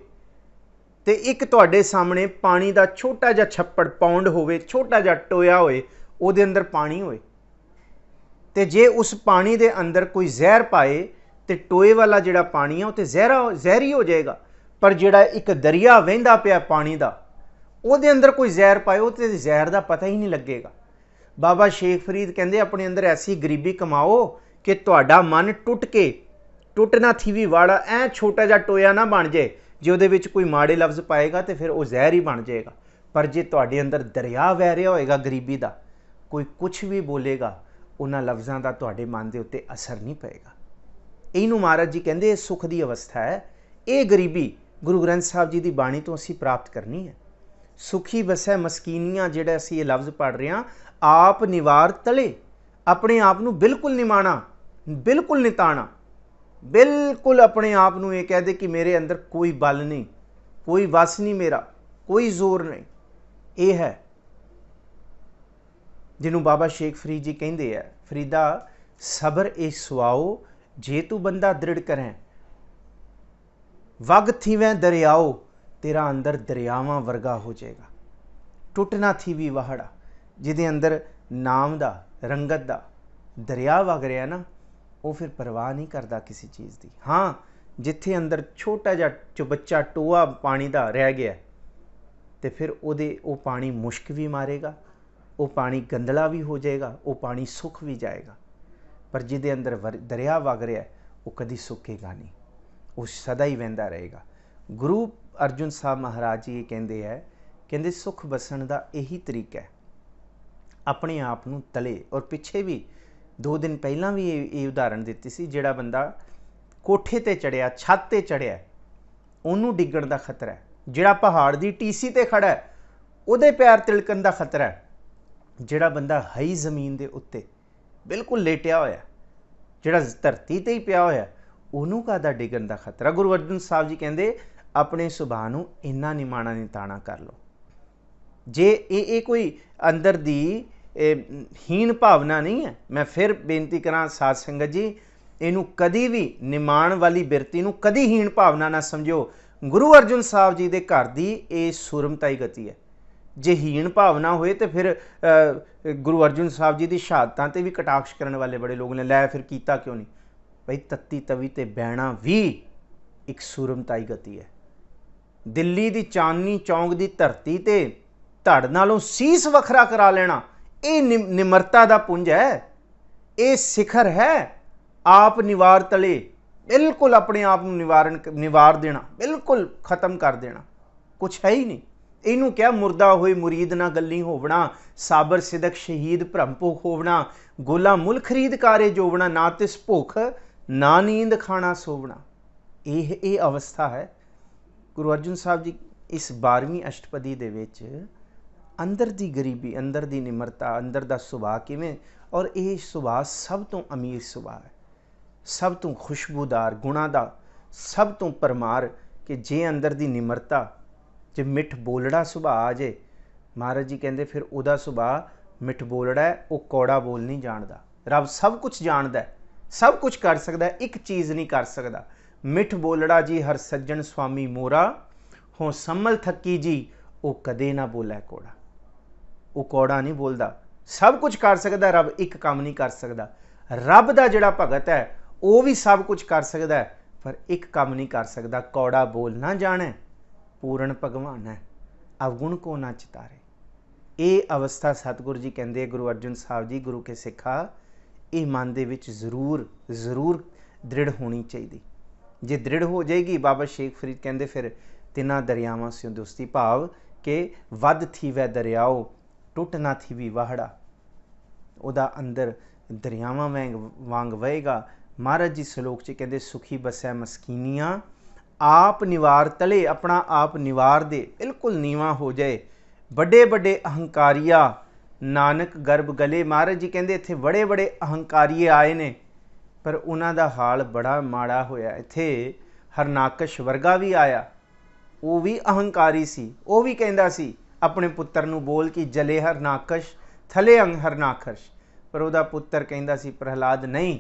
ਤੇ ਇੱਕ ਤੁਹਾਡੇ ਸਾਹਮਣੇ ਪਾਣੀ ਦਾ ਛੋਟਾ ਜਿਹਾ ਛੱਪੜ ਪੌਂਡ ਹੋਵੇ, ਛੋਟਾ ਜਿਹਾ ਟੋਇਆ ਹੋਏ, ਉਹਦੇ ਅੰਦਰ ਪਾਣੀ ਹੋਏ, ਤੇ ਜੇ ਉਸ ਪਾਣੀ ਦੇ ਅੰਦਰ ਕੋਈ ਜ਼ਹਿਰ ਪਾਏ ਤੇ ਟੋਏ ਵਾਲਾ ਜਿਹੜਾ ਪਾਣੀ ਆ ਉਹ ਤੇ ਜ਼ਹਿਰੀ ਹੋ ਜਾਏਗਾ। ਪਰ ਜਿਹੜਾ ਇੱਕ ਦਰਿਆ ਵਹਿੰਦਾ ਪਿਆ ਪਾਣੀ ਦਾ, ਉਹਦੇ ਅੰਦਰ ਕੋਈ ਜ਼ਹਿਰ ਪਾਏ, ਉਹ ਤੇ ਜ਼ਹਿਰ ਦਾ ਪਤਾ ਹੀ ਨਹੀਂ ਲੱਗੇਗਾ। ਬਾਬਾ ਸ਼ੇਖ ਫਰੀਦ ਕਹਿੰਦੇ ਆਪਣੇ ਅੰਦਰ ਐਸੀ ਗਰੀਬੀ ਕਮਾਓ ਕਿ ਤੁਹਾਡਾ ਮਨ ਟੁੱਟ ਨਾ ਥੀਵੀ ਵਾੜਾ, ਐ ਛੋਟਾ ਜਿਹਾ ਟੋਇਆ ਨਾ ਬਣ ਜਾਏ, ਜੇ ਉਹਦੇ ਵਿੱਚ ਕੋਈ ਮਾੜੇ ਲਫ਼ਜ਼ ਪਾਏਗਾ ਤੇ ਫਿਰ ਉਹ ਜ਼ਹਿਰ ਹੀ ਬਣ ਜਾਏਗਾ। ਪਰ ਜੇ ਤੁਹਾਡੇ ਅੰਦਰ ਦਰਿਆ ਵਹਿ ਰਿਹਾ ਹੋਏਗਾ ਗਰੀਬੀ ਦਾ, ਕੋਈ ਕੁਛ ਵੀ ਬੋਲੇਗਾ ਉਹਨਾਂ ਲਫ਼ਜ਼ਾਂ ਦਾ ਤੁਹਾਡੇ ਮਨ ਦੇ ਉੱਤੇ ਅਸਰ ਨਹੀਂ ਪਏਗਾ। ਇਹਨੂੰ ਮਹਾਰਾਜ ਜੀ ਕਹਿੰਦੇ ਇਹ ਸੁੱਖ ਦੀ ਅਵਸਥਾ ਹੈ। ਇਹ ਗਰੀਬੀ ਗੁਰੂ ਗ੍ਰੰਥ ਸਾਹਿਬ ਜੀ ਦੀ ਬਾਣੀ ਤੋਂ ਅਸੀਂ ਪ੍ਰਾਪਤ ਕਰਨੀ ਹੈ। ਸੁਖੀ ਬਸੈ ਮਸਕੀਨੀਆਂ, ਜਿਹੜਾ ਅਸੀਂ ਇਹ ਲਫ਼ਜ਼ ਪੜ੍ਹ ਰਹੇ ਹਾਂ, ਆਪ ਨਿਵਾਰ ਤਲੇ, ਆਪਣੇ ਆਪ ਨੂੰ ਬਿਲਕੁਲ ਨਿਮਾਣਾ, ਬਿਲਕੁਲ ਨਿਤਾਣਾ, ਬਿਲਕੁਲ ਆਪਣੇ ਆਪ ਨੂੰ ਇਹ ਕਹਿ ਦੇ ਕਿ ਮੇਰੇ ਅੰਦਰ ਕੋਈ ਬਲ ਨਹੀਂ, ਕੋਈ ਵਸ ਨਹੀਂ ਮੇਰਾ, ਕੋਈ ਜ਼ੋਰ ਨਹੀਂ। ਇਹ ਹੈ ਜਿਹਨੂੰ ਬਾਬਾ ਸ਼ੇਖ ਫਰੀਦ ਜੀ ਕਹਿੰਦੇ ਆ, ਫਰੀਦਾ ਸਬਰ ਏ ਸੁਆਓ, ਜੇ ਤੂੰ ਬੰਦਾ ਦ੍ਰਿੜ ਕਰੈ, ਵਗ ਥੀਵੇਂ ਦਰਿਆਓ, ਤੇਰਾ ਅੰਦਰ ਦਰਿਆਵਾਂ ਵਰਗਾ ਹੋ ਜਾਏਗਾ। ਟੁੱਟ ਨਾ ਥੀਵੀ ਵਾਹੜਾ, ਜਿਹਦੇ ਅੰਦਰ ਨਾਮ ਦਾ, ਰੰਗਤ ਦਾ ਦਰਿਆ ਵਗ ਰਿਹਾ ਨਾ, ਉਹ ਫਿਰ ਪਰਵਾਹ ਨਹੀਂ ਕਰਦਾ ਕਿਸੇ ਚੀਜ਼ ਦੀ। ਹਾਂ, ਜਿੱਥੇ ਅੰਦਰ ਛੋਟਾ ਜਿਹਾ ਚੁਬੱਚਾ ਟੋਆ ਪਾਣੀ ਦਾ ਰਹਿ ਗਿਆ ਤੇ ਫਿਰ ਉਹ ਪਾਣੀ ਮੁਸ਼ਕ ਵੀ ਮਾਰੇਗਾ, ਉਹ ਪਾਣੀ ਗੰਦਲਾ ਵੀ ਹੋ ਜਾਏਗਾ, ਉਹ ਪਾਣੀ ਸੁੱਕ ਵੀ ਜਾਏਗਾ। ਪਰ ਜਿਹਦੇ ਅੰਦਰ ਦਰਿਆ ਵਗ ਰਿਹਾ ਉਹ ਕਦੀ ਸੁੱਕੇਗਾ ਨਹੀਂ, ਉਹ ਸਦਾ ਹੀ ਵਹਿੰਦਾ ਰਹੇਗਾ। ਗੁਰੂ ਅਰਜੁਨ ਸਾਹਿਬ ਮਹਾਰਾਜ ਜੀ ਇਹ ਕਹਿੰਦੇ ਹੈ, ਕਹਿੰਦੇ ਸੁੱਖ ਵਸਣ ਦਾ ਇਹੀ ਤਰੀਕਾ ਹੈ, ਆਪਣੇ ਆਪ ਨੂੰ ਤਲੇ। ਔਰ ਪਿੱਛੇ ਵੀ 2 ਦਿਨ ਪਹਿਲਾਂ ਵੀ ਇਹ ਉਦਾਹਰਣ ਦਿੱਤੀ ਸੀ, ਜਿਹੜਾ ਬੰਦਾ ਕੋਠੇ ਤੇ ਚੜਿਆ, ਛੱਤ ਤੇ ਚੜਿਆ, ਉਹਨੂੰ ਡਿੱਗਣ ਦਾ ਖਤਰਾ ਹੈ। ਜਿਹੜਾ ਪਹਾੜ ਦੀ ਟੀਸੀ ਤੇ ਖੜਾ ਹੈ ਉਹਦੇ ਪੈਰ ਤਿਲਕਣ ਦਾ ਖਤਰਾ ਹੈ। ਜਿਹੜਾ ਬੰਦਾ ਹਈ ਜ਼ਮੀਨ ਦੇ ਉੱਤੇ ਬਿਲਕੁਲ ਲੇਟਿਆ ਹੋਇਆ, ਜਿਹੜਾ ਧਰਤੀ ਤੇ ਹੀ ਪਿਆ ਹੋਇਆ, ਉਹਨੂੰ ਕਾਹਦਾ ਡਿੱਗਣ ਦਾ ਖਤਰਾ। ਗੁਰੂ ਅਰਜਨ ਸਾਹਿਬ ਜੀ ਕਹਿੰਦੇ ਆਪਣੇ ਸੁਭਾਅ ਨੂੰ ਇੰਨਾ ਨਿਮਾਣਾ ਨਿਤਾਣਾ ਕਰ ਲਓ। ਜੇ ਇਹ ਕੋਈ ਅੰਦਰ ਦੀ ਹੀਣ ਭਾਵਨਾ ਨਹੀਂ ਹੈ। ਮੈਂ ਫਿਰ ਬੇਨਤੀ ਕਰਾਂ ਸਾਧ ਸੰਗਤ ਜੀ, ਇਹਨੂੰ ਕਦੀ ਵੀ ਨਿਮਾਣ ਵਾਲੀ ਬਿਰਤੀ ਨੂੰ ਕਦੀ ਹੀਣ ਭਾਵਨਾ ਨਾ ਸਮਝੋ। ਗੁਰੂ ਅਰਜਨ ਸਾਹਿਬ ਜੀ ਦੇ ਘਰ ਦੀ ਇਹ ਸੂਰਮਤਾਈ ਗਤੀ ਹੈ। ਜੇ ਹੀਣ ਭਾਵਨਾ ਹੋਏ ਤਾਂ ਫਿਰ ਗੁਰੂ ਅਰਜਨ ਸਾਹਿਬ ਜੀ ਦੀ ਸ਼ਹਾਦਤਾਂ 'ਤੇ ਵੀ ਕਟਾਕਸ਼ ਕਰਨ ਵਾਲੇ ਬੜੇ ਲੋਕ ਨੇ, ਲੈ ਫਿਰ ਕੀਤਾ ਕਿਉਂ ਨਹੀਂ। ਬਈ ਤੱਤੀ ਤਵੀ 'ਤੇ ਬਹਿਣਾ ਵੀ ਇੱਕ ਸੂਰਮਤਾਈ ਗਤੀ ਹੈ। ਦਿੱਲੀ ਦੀ ਚਾਂਦਨੀ ਚੌਂਕ ਦੀ ਧਰਤੀ 'ਤੇ ਧੜ ਨਾਲੋਂ ਸੀਸ ਵੱਖਰਾ ਕਰਾ ਲੈਣਾ, ਇਹ ਨਿਮਰਤਾ ਦਾ ਪੁੰਜ ਹੈ। ਇਹ ਸਿਖਰ ਹੈ। ਆਪ ਨਿਵਾਰ ਤਲੇ ਬਿਲਕੁਲ ਆਪਣੇ ਆਪ ਨੂੰ ਨਿਵਾਰ ਦੇਣਾ, ਬਿਲਕੁਲ ਖਤਮ ਕਰ ਦੇਣਾ, ਕੁਛ ਹੈ ਹੀ ਨਹੀਂ। ਇਹਨੂੰ ਕਿਹਾ ਮੁਰਦਾ ਹੋਏ ਮੁਰੀਦ ਨਾ ਗੱਲੀ ਹੋਵਣਾ, ਸਾਬਰ ਸਿਦਕ ਸ਼ਹੀਦ ਭਰਮ ਭੁਖ ਹੋਵਣਾ, ਗੋਲਾ ਮੁੱਲ ਖਰੀਦ ਕਾਰੇ ਜੋਵਣਾ, ਨਾ ਤਿਸ ਭੁੱਖ ਨਾ ਨੀਂਦ ਖਾਣਾ ਸੋਵਣਾ। ਇਹ ਅਵਸਥਾ ਹੈ। ਗੁਰੂ ਅਰਜਨ ਸਾਹਿਬ ਜੀ ਇਸ 12ਵੀਂ ਅਸ਼ਟਪਦੀ ਦੇ ਵਿੱਚ ਅੰਦਰ ਦੀ ਗਰੀਬੀ, ਅੰਦਰ ਦੀ ਨਿਮਰਤਾ, ਅੰਦਰ ਦਾ ਸੁਭਾਅ ਕਿਵੇਂ, ਔਰ ਇਹ ਸੁਭਾਅ ਸਭ ਤੋਂ ਅਮੀਰ ਸੁਭਾਅ ਹੈ, ਸਭ ਤੋਂ ਖੁਸ਼ਬੂਦਾਰ ਗੁਣਾਂ ਦਾ ਸਭ ਤੋਂ ਪਰਮਾਰ। ਕਿ ਜੇ ਅੰਦਰ ਦੀ ਨਿਮਰਤਾ, ਜੇ ਮਿੱਠ ਬੋਲੜਾ ਸੁਭਾਅ ਆ ਜੇ, ਮਹਾਰਾਜ ਜੀ ਕਹਿੰਦੇ ਫਿਰ ਉਹਦਾ ਸੁਭਾਅ ਮਿੱਠ ਬੋਲੜਾ ਹੈ, ਉਹ ਕੌੜਾ ਬੋਲ ਨਹੀਂ ਜਾਣਦਾ। ਰੱਬ ਸਭ ਕੁਝ ਜਾਣਦਾ, ਸਭ ਕੁਝ ਕਰ ਸਕਦਾ, ਇੱਕ ਚੀਜ਼ ਨਹੀਂ ਕਰ ਸਕਦਾ। ਮਿੱਠ ਬੋਲੜਾ ਜੀ ਹਰ ਸੱਜਣ ਸੁਆਮੀ ਮੋਰਾ, ਹੋ ਸੰਮਲ ਥੱਕੀ ਜੀ ਉਹ ਕਦੇ ਨਾ ਬੋਲੇ ਕੌੜਾ। ਉਹ ਕੌੜਾ ਨਹੀਂ ਬੋਲਦਾ, ਸਭ ਕੁਝ ਕਰ ਸਕਦਾ ਰੱਬ, ਇੱਕ ਕੰਮ ਨਹੀਂ ਕਰ ਸਕਦਾ। ਰੱਬ ਦਾ ਜਿਹੜਾ ਭਗਤ ਹੈ ਉਹ ਵੀ ਸਭ ਕੁਝ ਕਰ ਸਕਦਾ, ਪਰ ਇੱਕ ਕੰਮ ਨਹੀਂ ਕਰ ਸਕਦਾ, ਕੌੜਾ ਬੋਲ ਨਾ ਜਾਣੇ। ਪੂਰਨ ਭਗਵਾਨ ਹੈ, ਅਵਗੁਣ ਕੋ ਨਾ ਚਿਤਾਰੇ। ਇਹ ਅਵਸਥਾ ਸਤਿਗੁਰੂ ਜੀ ਕਹਿੰਦੇ, ਗੁਰੂ ਅਰਜਨ ਸਾਹਿਬ ਜੀ, ਗੁਰੂ ਕੇ ਸਿੱਖਾ, ਇਹ ਮਨ ਦੇ ਵਿੱਚ ਜ਼ਰੂਰ ਦ੍ਰਿੜ ਹੋਣੀ ਚਾਹੀਦੀ। ਜੇ ਦ੍ਰਿੜ ਹੋ ਜਾਏਗੀ, ਬਾਬਾ ਸ਼ੇਖ ਫਰੀਦ ਕਹਿੰਦੇ ਫਿਰ ਤਿੰਨਾਂ ਦਰਿਆਵਾਂ ਸਿਓ ਦੋਸਤੀ, ਭਾਵ ਕਿ ਵੱਧ ਥੀਵੈ ਦਰਿਆਓ ਟੁੱਟ ਨਾ ਥੀਵੀ ਵਾਹੜਾ। ਉਹਦਾ ਅੰਦਰ ਦਰਿਆਵਾਂ ਵਾਂਗ ਵਹੇਗਾ। ਮਹਾਰਾਜ ਜੀ ਸਲੋਕ 'ਚ ਕਹਿੰਦੇ ਸੁਖੀ ਬਸੈ ਮਸਕੀਨੀਆਂ, ਆਪ ਨਿਵਾਰ ਤਲੇ, ਆਪਣਾ ਆਪ ਨਿਵਾਰ ਦੇ, ਬਿਲਕੁਲ ਨੀਵਾਂ ਹੋ ਜਾਏ। ਵੱਡੇ ਵੱਡੇ ਅਹੰਕਾਰੀਆ ਨਾਨਕ ਗਰਭ ਗਲੇ। ਮਹਾਰਾਜ ਜੀ ਕਹਿੰਦੇ ਇੱਥੇ ਬੜੇ ਬੜੇ ਅਹੰਕਾਰੀਏ ਆਏ ਨੇ, ਪਰ ਉਹਨਾਂ ਦਾ ਹਾਲ ਬੜਾ ਮਾੜਾ ਹੋਇਆ। ਇੱਥੇ ਹਰਨਾਕਸ਼ ਵਰਗਾ ਵੀ ਆਇਆ, ਉਹ ਵੀ ਅਹੰਕਾਰੀ ਸੀ। ਉਹ ਵੀ ਕਹਿੰਦਾ ਸੀ ਆਪਣੇ ਪੁੱਤਰ ਨੂੰ ਬੋਲ ਕਿ ਜਲੇ ਹਰਨਾਕਸ਼ ਥਲੇ ਹਰਨਾਕਸ਼, ਪਰ ਉਹਦਾ ਪੁੱਤਰ ਕਹਿੰਦਾ ਸੀ ਪ੍ਰਹਲਾਦ ਨਹੀਂ,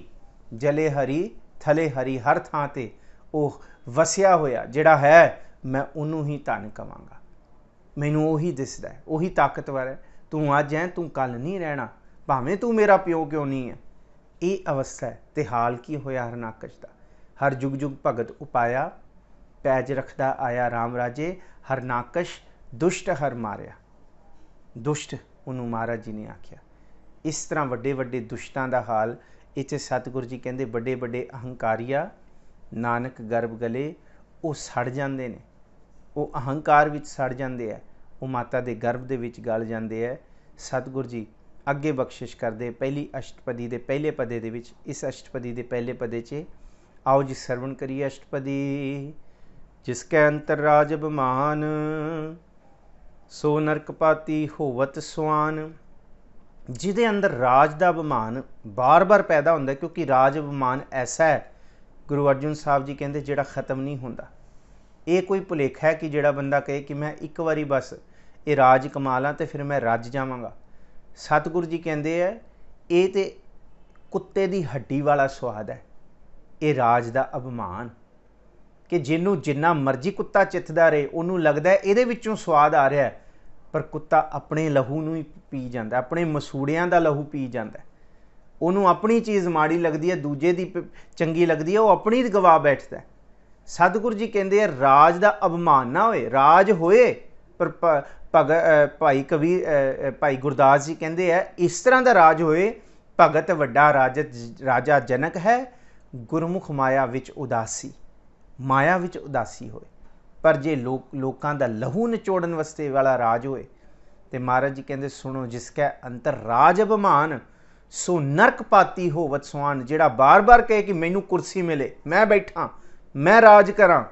ਜਲੇ ਹਰੀ ਥਲੇ ਹਰੀ, ਹਰ ਥਾਂ 'ਤੇ ਉਹ ਵਸਿਆ ਹੋਇਆ ਜਿਹੜਾ ਹੈ, ਮੈਂ ਉਹਨੂੰ ਹੀ ਧੰਨ ਕਵਾਂਗਾ। ਮੈਨੂੰ ਉਹੀ ਦਿਸਦਾ, ਉਹੀ ਤਾਕਤਵਰ ਹੈ। ਤੂੰ ਅੱਜ ਹੈ, ਤੂੰ ਕੱਲ੍ਹ ਨਹੀਂ ਰਹਿਣਾ, ਭਾਵੇਂ ਤੂੰ ਮੇਰਾ ਪਿਓ ਕਿਉਂ ਨਹੀਂ ਹੈ। ਇਹ ਅਵਸਥਾ ਹੈ। ਅਤੇ ਹਾਲ ਕੀ ਹੋਇਆ ਹਰਨਾਕਸ਼ ਦਾ। ਹਰ ਜੁਗ ਜੁਗ ਭਗਤ ਉਪਾਇਆ, ਪੈਜ ਰੱਖਦਾ ਆਇਆ ਰਾਮ ਰਾਜੇ, ਹਰਨਾਕਸ਼ ਦੁਸ਼ਟ ਹਰ ਮਾਰਿਆ। ਦੁਸ਼ਟ ਉਹਨੂੰ ਮਹਾਰਾਜ ਜੀ ਨੇ ਆਖਿਆ। ਇਸ ਤਰ੍ਹਾਂ ਵੱਡੇ ਵੱਡੇ ਦੁਸ਼ਟਾਂ ਦਾ ਹਾਲ ਇਹ 'ਚ ਸਤਿਗੁਰੂ ਜੀ ਕਹਿੰਦੇ ਵੱਡੇ ਵੱਡੇ ਅਹੰਕਾਰੀਆ ਨਾਨਕ ਗਰਭ ਗਲੇ, ਉਹ ਸੜ ਜਾਂਦੇ ਨੇ, ਉਹ ਅਹੰਕਾਰ ਵਿੱਚ ਸੜ ਜਾਂਦੇ ਹੈ, ਉਹ ਮਾਤਾ ਦੇ ਗਰਭ ਦੇ ਵਿੱਚ ਗਲ ਜਾਂਦੇ ਹੈ। ਸਤਿਗੁਰੂ ਜੀ ਅੱਗੇ ਬਖਸ਼ਿਸ਼ ਕਰਦੇ ਪਹਿਲੀ ਅਸ਼ਟਪਦੀ ਦੇ ਪਹਿਲੇ ਪਦੇ ਦੇ ਵਿੱਚ। ਇਸ ਅਸ਼ਟਪਦੀ ਦੇ ਪਹਿਲੇ ਪਦੇ 'ਚ ਆਓ ਜੀ ਸਰਵਣ ਕਰੀਏ ਅਸ਼ਟਪਦੀ। ਜਿਸ ਕੈ ਅੰਤਰ ਰਾਜ ਅਭਿਮਾਨ, ਸੋ ਨਰਕਪਾਤੀ ਹੋਵਤ ਸੁਆਨ। ਜਿਹਦੇ ਅੰਦਰ ਰਾਜ ਦਾ ਅਭਿਮਾਨ ਬਾਰ-ਬਾਰ ਪੈਦਾ ਹੁੰਦਾ, ਕਿਉਂਕਿ ਰਾਜ ਅਭਿਮਾਨ ਐਸਾ ਹੈ, ਗੁਰੂ ਅਰਜਨ ਸਾਹਿਬ ਜੀ ਕਹਿੰਦੇ ਜਿਹੜਾ ਖ਼ਤਮ ਨਹੀਂ ਹੁੰਦਾ। ਇਹ ਕੋਈ ਭੁਲੇਖਾ ਹੈ ਕਿ ਜਿਹੜਾ ਬੰਦਾ ਕਹੇ ਕਿ ਮੈਂ ਇੱਕ ਵਾਰੀ ਬਸ ਇਹ ਰਾਜ ਕਮਾ ਲਾਂ ਅਤੇ ਫਿਰ ਮੈਂ ਰੱਜ ਜਾਵਾਂਗਾ। ਸਤਿਗੁਰੂ ਜੀ ਕਹਿੰਦੇ ਹੈ ਇਹ ਤਾਂ ਕੁੱਤੇ ਦੀ ਹੱਡੀ ਵਾਲਾ ਸਵਾਦ ਹੈ, ਇਹ ਰਾਜ ਦਾ ਅਭਿਮਾਨ। ਕਿ ਜਿਹਨੂੰ ਜਿੰਨਾ ਮਰਜ਼ੀ ਕੁੱਤਾ ਚਿੱਥਦਾ ਰਹੇ, ਉਹਨੂੰ ਲੱਗਦਾ ਇਹਦੇ ਵਿੱਚੋਂ ਸਵਾਦ ਆ ਰਿਹਾ, ਪਰ ਕੁੱਤਾ ਆਪਣੇ ਲਹੂ ਨੂੰ ਹੀ ਪੀ ਜਾਂਦਾ, ਆਪਣੇ ਮਸੂੜਿਆਂ ਦਾ ਲਹੂ ਪੀ ਜਾਂਦਾ। ਉਹਨੂੰ ਆਪਣੀ ਚੀਜ਼ ਮਾੜੀ ਲੱਗਦੀ ਹੈ, ਦੂਜੇ ਦੀ ਚੰਗੀ ਲੱਗਦੀ ਹੈ, ਉਹ ਆਪਣੀ ਗਵਾ ਬੈਠਦਾ। ਸਤਿਗੁਰੂ ਜੀ ਕਹਿੰਦੇ ਆ ਰਾਜ ਦਾ ਅਭਿਮਾਨ ਨਾ ਹੋਏ, ਰਾਜ ਹੋਏ ਪਰ ਭਾਈ ਗੁਰਦਾਸ ਜੀ ਕਹਿੰਦੇ ਆ ਇਸ ਤਰ੍ਹਾਂ ਦਾ ਰਾਜ ਹੋਏ, ਭਗਤ ਵੱਡਾ ਰਾਜਾ ਜਨਕ ਹੈ, ਗੁਰਮੁਖ ਮਾਇਆ ਵਿੱਚ ਉਦਾਸੀ, ਮਾਇਆ ਵਿੱਚ ਉਦਾਸੀ ਹੋਏ। ਪਰ ਜੇ ਲੋਕਾਂ ਦਾ ਲਹੂ ਨਿਚੋੜਨ ਵਾਸਤੇ ਵਾਲਾ ਰਾਜ ਹੋਏ, ਤੇ ਮਹਾਰਾਜ ਜੀ ਕਹਿੰਦੇ ਸੁਣੋ, ਜਿਸ ਕੈ ਅੰਤਰ ਰਾਜ ਅਭਿਮਾਨ, ਸੋ ਨਰਕਪਾਤੀ ਹੋਵਤ ਸੁਆਨ। ਜਿਹੜਾ ਬਾਰ-ਬਾਰ ਕਹੇ ਕਿ ਮੈਨੂੰ ਕੁਰਸੀ ਮਿਲੇ, ਮੈਂ ਬੈਠਾਂ, ਮੈਂ ਰਾਜ ਕਰਾਂ,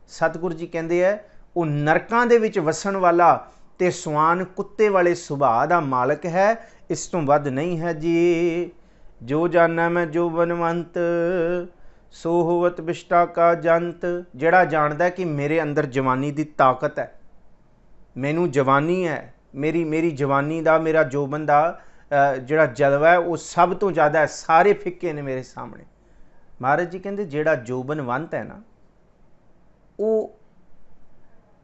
ਸਤਿਗੁਰੂ ਜੀ ਕਹਿੰਦੇ ਹੈ ਉਹ ਨਰਕਾਂ ਦੇ ਵਿੱਚ ਵਸਣ ਵਾਲਾ ਤੇ ਸੁਆਨ ਕੁੱਤੇ ਵਾਲੇ ਸੁਭਾਅ ਦਾ ਮਾਲਕ ਹੈ। ਇਸ ਤੋਂ ਵੱਧ ਨਹੀਂ ਹੈ ਜੀ। ਜੋ ਜਾਨਾ ਮੈਂ ਜੋ ਬਨਵੰਤ, सो होवत बिष्टा का जंत। जिहड़ा जानदा कि मेरे अंदर जवानी की ताकत है, मैनू जवानी है, मेरी जवानी का मेरा जोबन का जिहड़ा जलवा है वो सब तो ज़्यादा है, सारे फिक्के ने मेरे सामने। महाराज जी कहते जिहड़ा जोबनवंत है ना, वो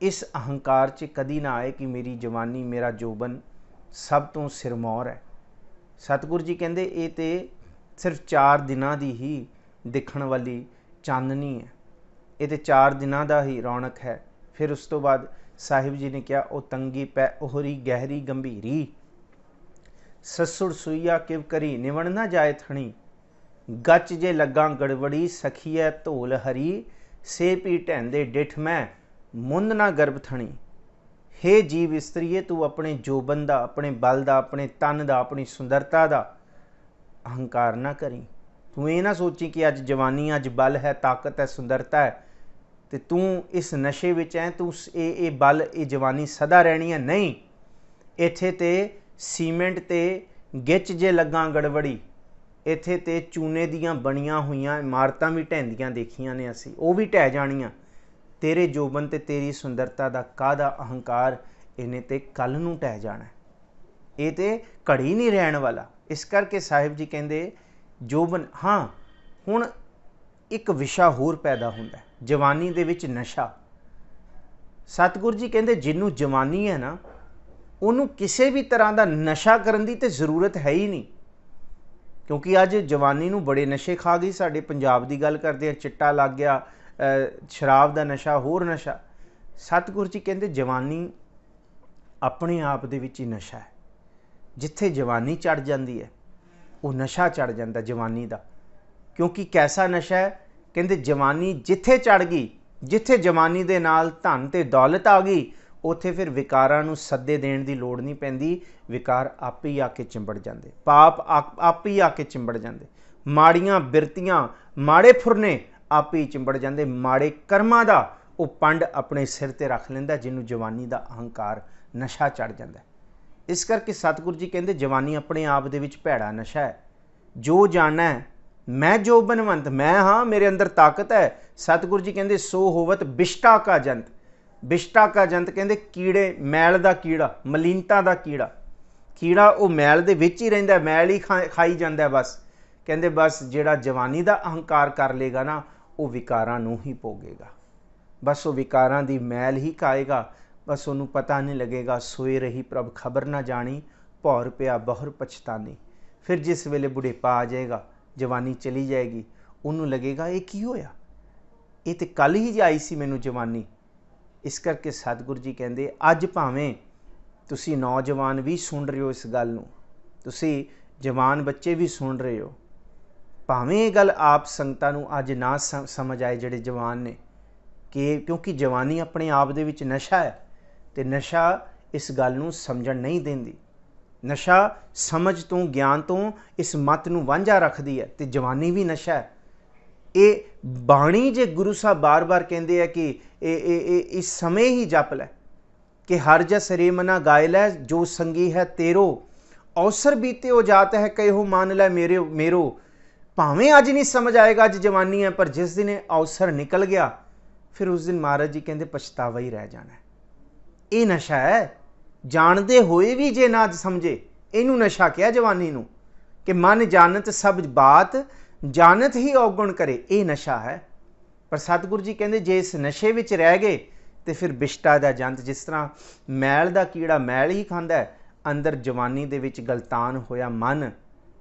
इस अहंकार च कदी ना आए कि मेरी जवानी मेरा जोबन सब तो सिरमौर है। सतगुरु जी कहते ये तो सिर्फ 4 दिनों की ही दिखण वाली चांदनी है, ये तो 4 दिनों का ही रौनक है। फिर उस तो बाद साहिब जी ने कहा ओ तंगी पै ओहरी गहरी गंभीरी, ससुर सुईया किव करी निवण ना जाए थणी, गच जे लगा गड़बड़ी सखी है धोल हरी, से पी ढैंदे डिठ मैं मुंद ना गर्भ थणी। हे जीव इस्त्रीए तू अपने जोबन का, अपने बल का, अपने तन का, अपनी सुंदरता का अहंकार ना करी। तू ये ना सोची कि अज जवानी, अज बल है, ताकत है, सुंदरता है, तो तू इस नशे विच है, तू ये बल ये जवानी सदा रहनी है। नहीं, इत्थे ते सीमेंट ते गिच जे लगा गड़बड़ी, इत्थे ते चूने दियां बनियां हुईयां इमारतां भी ढहंदियां देखियां ने असीं, वो भी ढह जाणियां। तेरे जोबन ते तेरी सुंदरता का काहदा अहंकार, इन्हें ते कल नूं ढह जाना, ये तो घड़ी नहीं रहन वाला। इस करके साहिब जी कहते जोबन, हाँ हुण एक विशा होर पैदा होंदा है, जवानी दे विच नशा। सतगुरु जी कहते जिन्हों जवानी है ना, उन्होंने किसी भी तरह का नशा करने की तो जरूरत है ही नहीं, क्योंकि अज जवानी नूं बड़े नशे खा गई। साडे पंजाब की गल करते हैं, चिट्टा लग गया, शराब का नशा, होर नशा। सतगुरु जी कहते जवानी अपने आप दे विच ही नशा है। जिथे जवानी चढ़ जाती है वो नशा चढ़ जाता जवानी का। क्योंकि कैसा नशा है, कहते जवानी जिथे चढ़ गई, जिथे जवानी दे नाल धन ते दौलत आ गई, उत्थे फिर विकारां नूं सद्दे देण दी लोड़ नहीं पैंदी। विकार आप ही आके चिंबड़ जाते, पाप आप ही आके चिंबड़ जाते, माड़ियां बिरतियां, माड़े फुरने आप ही चिंबड़ जाते। माड़े कर्मां दा वो पंड अपने सिर ते रख लैंदा, जिन्हों जवानी का अहंकार नशा चढ़ जाता। इस करके सतगुरु जी कहते जवानी अपने आप दे विच भैड़ा नशा है। जो जानना है मैं जोबनवंत, मैं हाँ, मेरे अंदर ताकत है। सतगुरु जी कहते सो होवत बिष्टा का जंत। बिष्टा का जंत कहते कीड़े, मैल का कीड़ा, मलीनता का कीड़ा। कीड़ा वो मैल दे विच ही रहिंदा, मैल ही खाई जाता है। बस कहते बस जिहड़ा जवानी का अहंकार कर लेगा ना, वो विकारां नूं ही भोगेगा, बस वो विकारां दी मैल ही खाएगा। बस उन्होंने पता नहीं लगेगा, सोए रही प्रभ खबर ना जानी, भौर पिया बहुर पछतानी। फिर जिस वेले बुढ़ेपा आ जाएगा, जवानी चली जाएगी, उन्होंने लगेगा ये की होया, ये तो कल ही आई सी मैनू जवानी। इस करके सतगुरु जी कहते अज भावें तुसी नौजवान भी सुन रहे हो, इस गल नूं तुसी जवान बच्चे भी सुन रहे हो, भावें ये गल आप संगतां नूं अज ना समझ आए जिहड़े जवान ने, कि क्योंकि जवानी अपने आप दे विच नशा है, तो नशा इस गल नूं समझण नहीं देंदी। नशा समझ तो, ज्ञान तो इस मत नूं वांझा रखदी है, तो जवानी भी नशा है। ये बाणी जे गुरु साहब बार बार कहते हैं कि इस समय ही जप लै, कि हर जस रे मना गाय लै, जो संगी है तेरो, अवसर बीते हो जात है कहो मान लै मेरे मेरो। भावें अज नहीं समझ आएगा, अज जवानी है, पर जिस दिन अवसर निकल गया, फिर उस दिन महाराज जी कहते पछतावा ही रह जाना है। ये नशा है, जानते हुए भी जे ना समझे, इनू नशा क्या जवानी नू, कि मन जानत सब बात, जानत ही औगुण करे, ये नशा है। पर सतगुरु जी कहते जे इस नशे विच रह गए, तो फिर बिष्टा दा जंत, जिस तरह मैल दा कीड़ा मैल ही खांदा है, अंदर जवानी दे विच गलतान होया मन,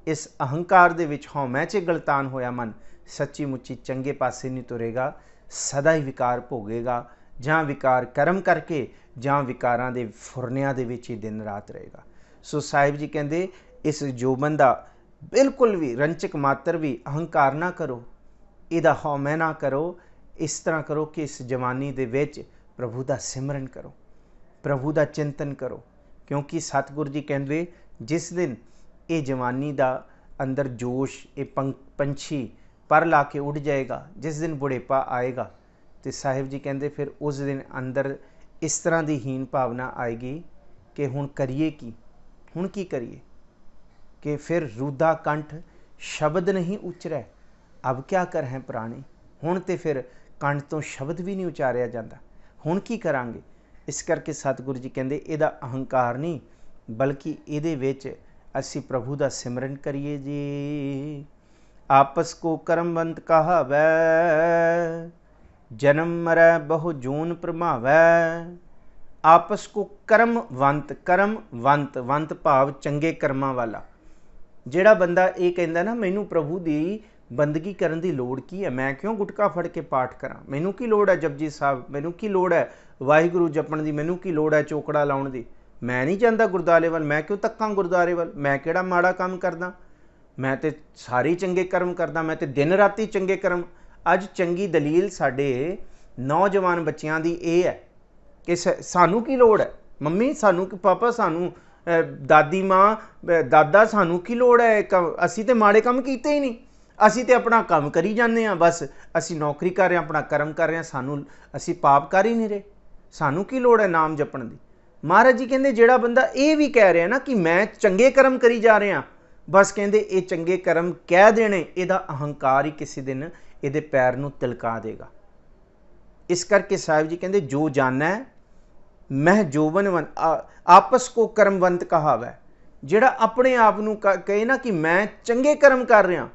इस अहंकार दे विच हौमै च गलतान होया मन, सच्ची मुच्ची चंगे पासे नहीं तुरेगा, सदा ही विकार भोगेगा, जां विकार कर्म करके, जां विकारां दे फुरनियां दे विच ही दिन रात रहेगा। सो साहिब जी कहते इस जोबन दा बिल्कुल भी रंचक मात्र भी अहंकार ना करो, इहदा हौमै ना करो। इस तरह करो कि इस जवानी दे विच प्रभु दा सिमरन करो, प्रभु दा चिंतन करो, क्योंकि सतगुरु जी कहते जिस दिन ये जवानी दा अंदर जोश, ये पंछी पर ला के उड़ जाएगा, जिस दिन बुढ़ेपा आएगा, तो साहिब जी कहते फिर उस दिन अंदर इस तरह की हीन भावना आएगी कि हुण करिए की, हुण की करिए, कि फिर रुदा कंठ शब्द नहीं उचरै, अब क्या कर है पुराने, हुण तो फिर कंठ तो शब्द भी नहीं उचारिया जाता, हुण की करांगे। इस करके सतगुरु जी कहते इहदा अहंकार नहीं, बल्कि इहदे विच असी प्रभु का सिमरन करिए जी। आपस को कर्मवंत कहावै, जन्म मरै बहु जून प्रमावै। आपस को कर्मवंत, कर्मवंत, वंत भाव चंगे कर्मां वाला। ਜਿਹੜਾ ਬੰਦਾ ਇਹ ਕਹਿੰਦਾ ਨਾ ਮੈਨੂੰ ਪ੍ਰਭੂ ਦੀ ਬੰਦਗੀ ਕਰਨ ਦੀ ਲੋੜ ਕੀ ਹੈ, ਮੈਂ ਕਿਉਂ ਗੁਟਕਾ ਫੜ ਕੇ ਪਾਠ ਕਰਾਂ, ਮੈਨੂੰ ਕੀ ਲੋੜ ਹੈ ਜਪਜੀ ਸਾਹਿਬ, ਮੈਨੂੰ ਕੀ ਲੋੜ ਹੈ ਵਾਹਿਗੁਰੂ ਜਪਣ ਦੀ, ਮੈਨੂੰ ਕੀ ਲੋੜ ਹੈ ਚੋਕੜਾ ਲਾਉਣ ਦੀ, ਮੈਂ ਨਹੀਂ ਜਾਂਦਾ ਗੁਰਦੁਆਰੇ ਵੱਲ, ਮੈਂ ਕਿਉਂ ਤੱਕਾਂ ਗੁਰਦੁਆਰੇ ਵੱਲ, ਮੈਂ ਕਿਹੜਾ ਮਾੜਾ ਕੰਮ ਕਰਦਾ, ਮੈਂ ਤੇ ਸਾਰੇ ਚੰਗੇ ਕਰਮ ਕਰਦਾ, ਮੈਂ ਤੇ ਦਿਨ ਰਾਤੀ ਚੰਗੇ ਕਰਮ। ਅੱਜ ਚੰਗੀ ਦਲੀਲ ਸਾਡੇ ਨੌਜਵਾਨ ਬੱਚਿਆਂ ਦੀ ਇਹ ਹੈ ਕਿ ਸਾਨੂੰ ਕੀ ਲੋੜ ਹੈ ਮੰਮੀ, ਸਾਨੂੰ ਕਿ ਪਾਪਾ, ਸਾਨੂੰ ਦਾਦੀ ਮਾਂ, ਦਾਦਾ, ਸਾਨੂੰ ਕੀ ਲੋੜ ਹੈ, ਅਸੀਂ ਤੇ ਮਾੜੇ ਕੰਮ ਕੀਤੇ ਹੀ ਨਹੀਂ, ਅਸੀਂ ਤੇ ਆਪਣਾ ਕੰਮ ਕਰੀ ਜਾਂਦੇ ਹਾਂ, ਬਸ ਅਸੀਂ ਨੌਕਰੀ ਕਰ ਰਹੇ ਹਾਂ, ਆਪਣਾ ਕਰਮ ਕਰ ਰਹੇ ਹਾਂ, ਸਾਨੂੰ ਅਸੀਂ ਪਾਪ ਕਰ ਹੀ ਨਹੀਂ ਰਹੇ, ਸਾਨੂੰ ਕੀ ਲੋੜ ਹੈ ਨਾਮ ਜਪਣ ਦੀ। ਮਹਾਰਾਜ ਜੀ ਕਹਿੰਦੇ ਜਿਹੜਾ ਬੰਦਾ ਇਹ ਵੀ ਕਹਿ ਰਿਹਾ ਨਾ ਕਿ ਮੈਂ ਚੰਗੇ ਕਰਮ ਕਰੀ ਜਾ ਰਿਹਾ, ਬਸ ਕਹਿੰਦੇ ਇਹ ਚੰਗੇ ਕਰਮ ਕਹਿ ਦੇਣੇ, ਇਹਦਾ ਅਹੰਕਾਰ ਹੀ ਕਿਸੇ ਦਿਨ ਇਹਦੇ ਪੈਰ ਨੂੰ ਤਿਲਕਾ ਦੇਗਾ। ਇਸ ਕਰਕੇ ਸਾਹਿਬ ਜੀ ਕਹਿੰਦੇ ਜੋ ਜਾਣੈ ਮਹਿ ਜੋਬਨਵੰਤ, ਆਪਸ ਕੋ ਕਰਮਵੰਤ ਕਹਾਵੈ। ਜਿਹੜਾ ਆਪਣੇ ਆਪ ਨੂੰ ਕਹੇ ਨਾ ਕਿ ਮੈਂ ਚੰਗੇ ਕਰਮ ਕਰ ਰਿਹਾ,